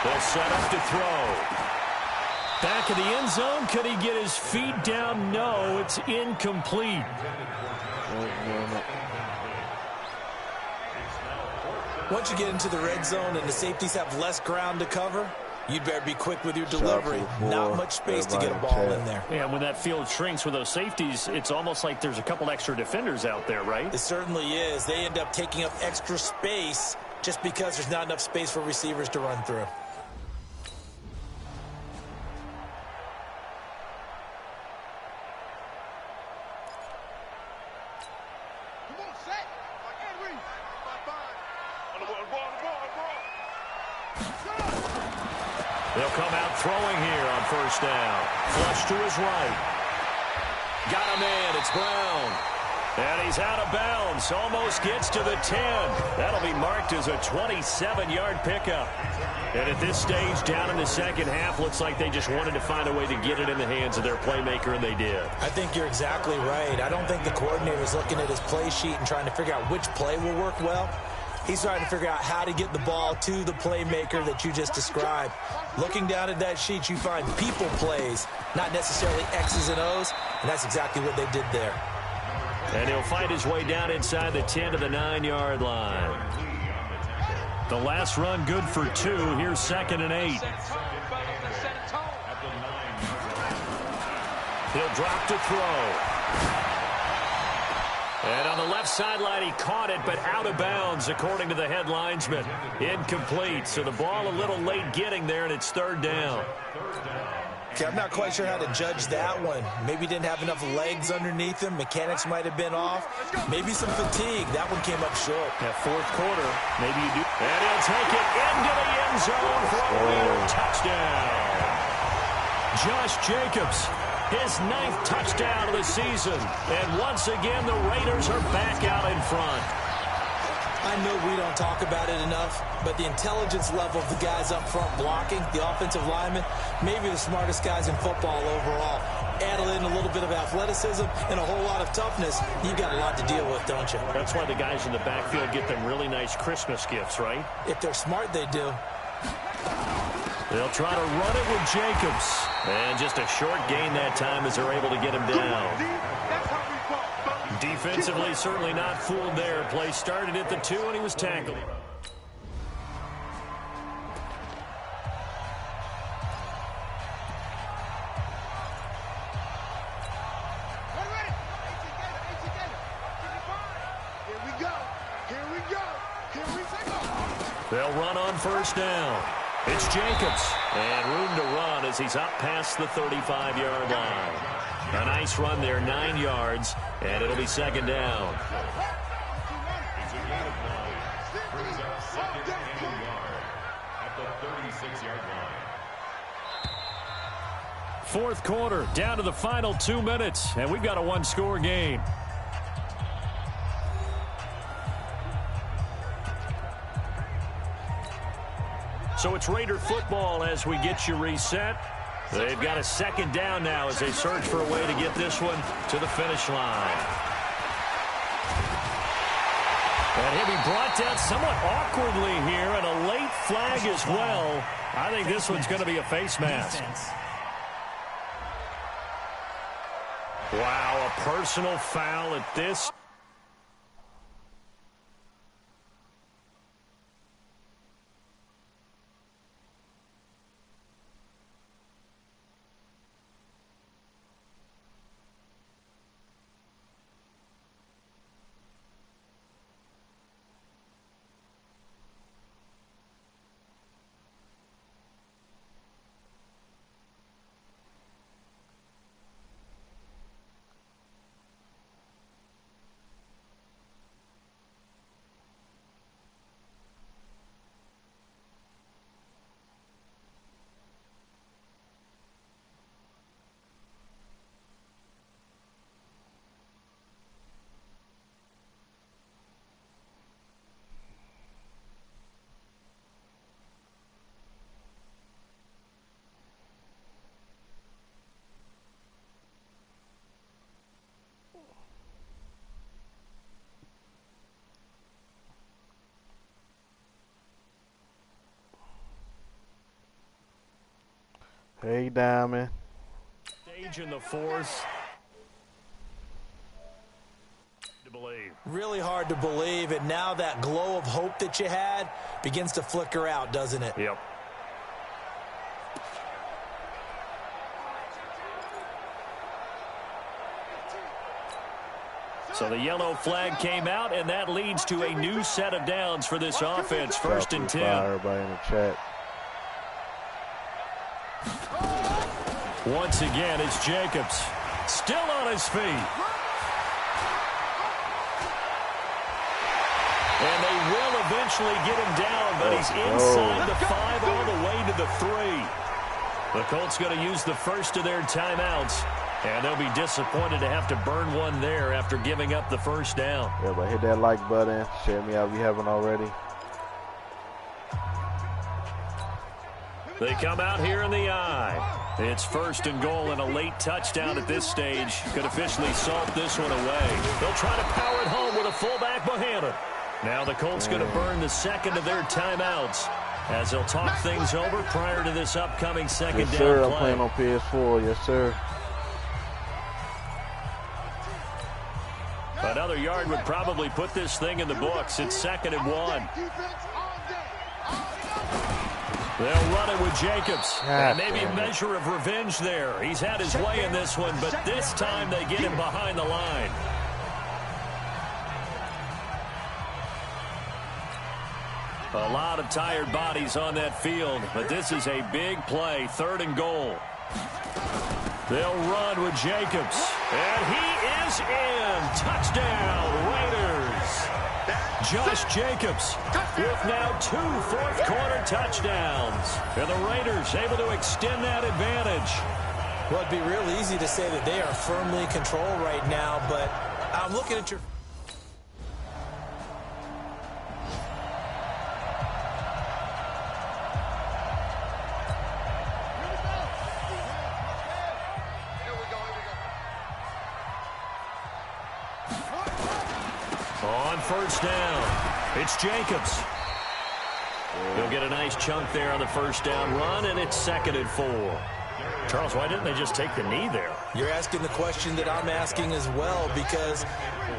They'll set up to throw. Back in the end zone, could he get his feet down? No, it's incomplete.
Once you get into the red zone and the safeties have less ground to cover, you'd better be quick with your delivery. Not much space to get a ball in there.
Yeah, when that field shrinks with those safeties, it's almost like there's a couple extra defenders out there, right?
It certainly is. They end up taking up extra space just because there's not enough space for receivers to run through.
They'll come out throwing here on 1st down. Flush to his right. Got a man. It's Brown. And he's out of bounds. Almost gets to the 10. That'll be marked as a 27-yard pickup. And at this stage, down in the second half, looks like they just wanted to find a way to get it in the hands of their playmaker, and they did.
I think you're exactly right. I don't think the coordinator is looking at his play sheet and trying to figure out which play will work well. He's trying to figure out how to get the ball to the playmaker that you just described. Looking down at that sheet, you find people plays, not necessarily X's and O's, and that's exactly what they did there.
And he'll fight his way down inside the 10 to the 9-yard line. The last run good for 2. Here's 2nd and 8. He'll drop to throw. And on the left sideline, he caught it, but out of bounds, according to the head linesman. Incomplete, so the ball a little late getting there, and it's third down.
Okay, I'm not quite sure how to judge that one. Maybe didn't have enough legs underneath him. Mechanics might have been off. Maybe some fatigue. That one came up short.
That fourth quarter, maybe you do. And he'll take it into the end zone for a leader touchdown. Josh Jacobs, his 9th touchdown of the season. And once again, the Raiders are back out in front.
I know we don't talk about it enough, but the intelligence level of the guys up front blocking, the offensive linemen, maybe the smartest guys in football overall. Add in a little bit of athleticism and a whole lot of toughness, you've got a lot to deal with, don't you?
That's why the guys in the backfield get them really nice Christmas gifts, right?
If they're smart, they do.
They'll try to run it with Jacobs. And just a short gain that time as they're able to get him down. Defensively, certainly not fooled there. Play started at the 2, and he was tackled. They'll run on first down. It's Jacobs, and room to run as he's up past the 35-yard line. A nice run there, 9 yards, and it'll be second down.
It's a gain of 9. Brings up second and a yard at the 36-yard line.
Fourth quarter, down to the final 2 minutes, and we've got a one-score game. So it's Raider football as we get you reset. They've got a second down now as they search for a way to get this one to the finish line. And he'll be brought down somewhat awkwardly here, and a late flag as well. I think this one's going to be a face mask. Wow, a personal foul at this.
Hey, Diamond.
Stage in the fourth. To believe.
Really hard to believe, and now that glow of hope that you had begins to flicker out, doesn't it?
Yep. So the yellow flag came out, and that leads to a new set of downs for this offense. First and 10.
Everybody in the chat.
Once again, it's Jacobs. Still on his feet. And they will eventually get him down, but he's inside the 5 all the way to the 3. The Colts going to use the first of their timeouts, and they'll be disappointed to have to burn one there after giving up the first down.
Yeah, but hit that like button. Share me out if you haven't already.
They come out here in the eye. It's first and goal, and a late touchdown at this stage could officially salt this one away. They'll try to power it home with a fullback Bohannon. Now the Colts going to burn the second of their timeouts as they'll talk things over prior to this upcoming second
yes,
down
sir.
play.
I'm playing on PS4. Yes, sir.
Another yard would probably put this thing in the books. It's second and 1. They'll run it with Jacobs. And maybe a measure of revenge there. He's had his way in this one, but this time they get him behind the line. A lot of tired bodies on that field, but this is a big play, 3rd and goal. They'll run with Jacobs, and he is in. Touchdown, Raiders. Josh Jacobs with now 2 fourth-quarter touchdowns. And the Raiders able to extend that advantage.
Well, it'd be real easy to say that they are firmly in control right now, but I'm looking at your...
On first down, it's Jacobs. He'll get a nice chunk there on the first down run, and it's 2nd and 4. Charles, why didn't they just take the knee there?
You're asking the question that I'm asking as well, because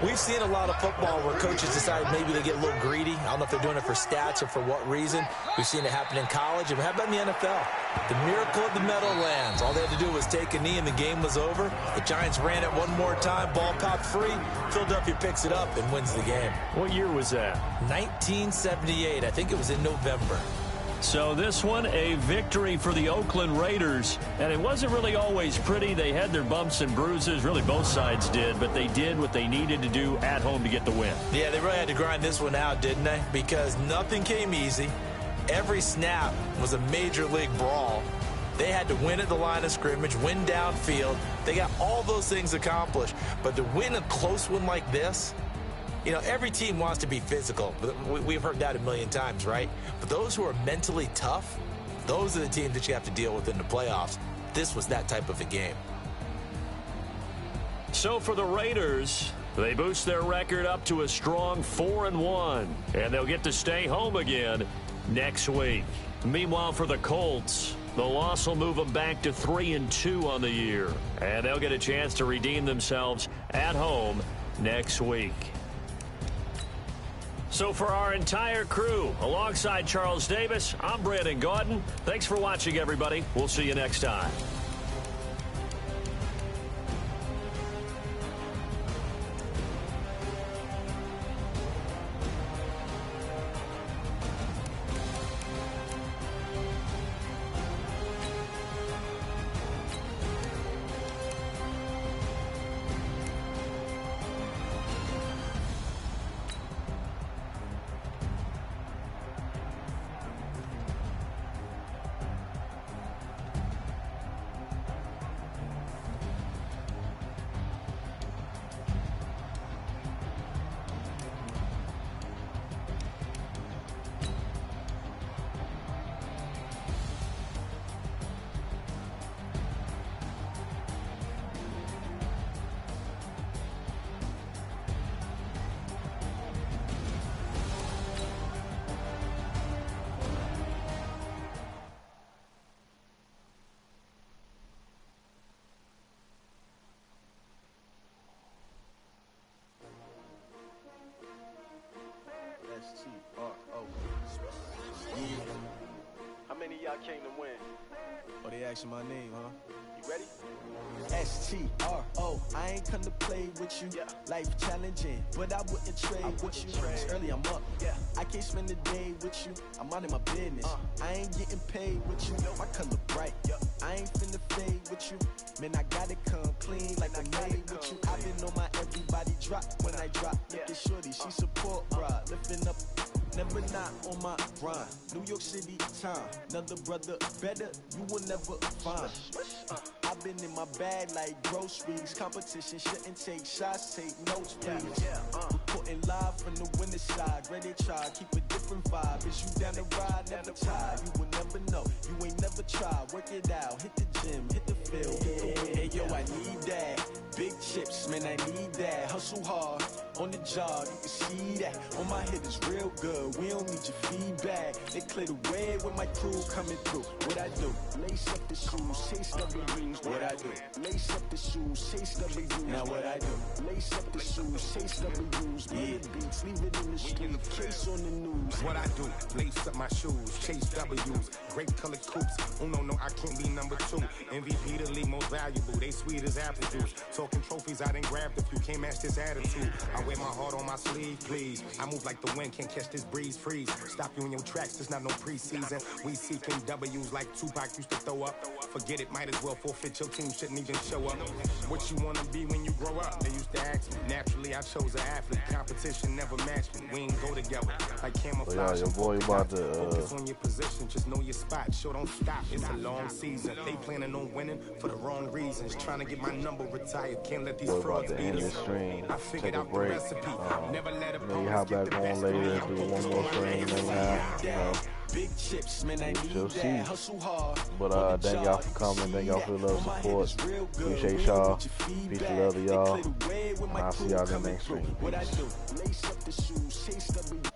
we've seen a lot of football where coaches decide maybe they get a little greedy. I don't know if they're doing it for stats or for what reason. We've seen it happen in college. And how about in the NFL? The miracle of the Meadowlands. All they had to do was take a knee and the game was over. The Giants ran it one more time. Ball popped free. Philadelphia picks it up and wins the game.
What year was that?
1978. I think it was in November.
So this one, a victory for the Oakland Raiders. And it wasn't really always pretty. They had their bumps and bruises. Really, both sides did. But they did what they needed to do at home to get the win.
Yeah, they really had to grind this one out, didn't they? Because nothing came easy. Every snap was a major league brawl. They had to win at the line of scrimmage, win downfield. They got all those things accomplished. But to win a close one like this, you know, every team wants to be physical. We've heard that a million times, right? But those who are mentally tough, those are the teams that you have to deal with in the playoffs. This was that type of a game.
So for the Raiders, they boost their record up to a strong 4-1. And they'll get to stay home again next week. Meanwhile, for the Colts, the loss will move them back to 3-2 on the year. And they'll get a chance to redeem themselves at home next week. So for our entire crew, alongside Charles Davis, I'm Brandon Gaudin. Thanks for watching, everybody. We'll see you next time.
How many of y'all came to win?
Oh, they asking my name, huh?
You ready?
S-T-R-O, I ain't come to play with you.
Yeah.
Life challenging, but I wouldn't trade with you. It's early, I'm up.
Yeah.
I can't spend the day with you. I'm minding my business. I ain't getting paid with you. My color bright. I ain't finna fade with you. Man, I gotta come clean like I'm made with you. I've been on my everybody drop when I drop. Look at shorty, she support, bruh. Lifting up. Never not on my grind. New York City time. Another brother better, you will never find. I've been in my bag like groceries. Competition shouldn't take shots, take notes, please. Reporting live from the winning side. Ready to try, keep a different vibe. Is you down the ride, never tired. You will never know, you ain't never tried. Work it out, hit the gym, hit the field, hit the win. Hey yo, I need that. Big chips, man, I need that. Hustle hard on the job, you can see that. On my head is real good, we don't need your feedback. They clear the way when my crew coming through. What I do? Lace up the shoes, chase W's. What I do? Lace up the shoes, chase W's. Now what I do? Lace up the shoes, chase W's. Yeah, beats, leave it in the street, case on the news.
What I do? Lace up my shoes, chase W's. Great color coops. Oh no, I can't be number 2. MVP the league most valuable. They sweet as apple juice. Talking trophies, I done grabbed a few. Can't match this attitude. I wear my heart on my sleeve, please. I move like the wind, can't catch this breeze. Freeze. Stop you in your tracks. There's not no preseason. We seeking W's like Tupac used to throw up. Forget it, might as well forfeit. Your team shouldn't even show up. What you wanna be when you grow up? They used to ask me. Naturally, I chose an athlete. Competition never matched me. We ain't go together like camouflage.
Yeah, your boy about to
focus on your position. Just know your spot. Sure, don't stop. It's a long season. They planning on winning for the wrong reasons. Trying to get my number retired. Can't let these frauds beat us. I figured out the recipe. Never let
maybe hop back on later and do one more stream. And you know.
Big chips, man, I need that. Hustle hard.
But thank y'all for coming. Thank y'all for the love and support. Appreciate y'all. Peace and love to y'all. And I'll see y'all in the next stream. Peace.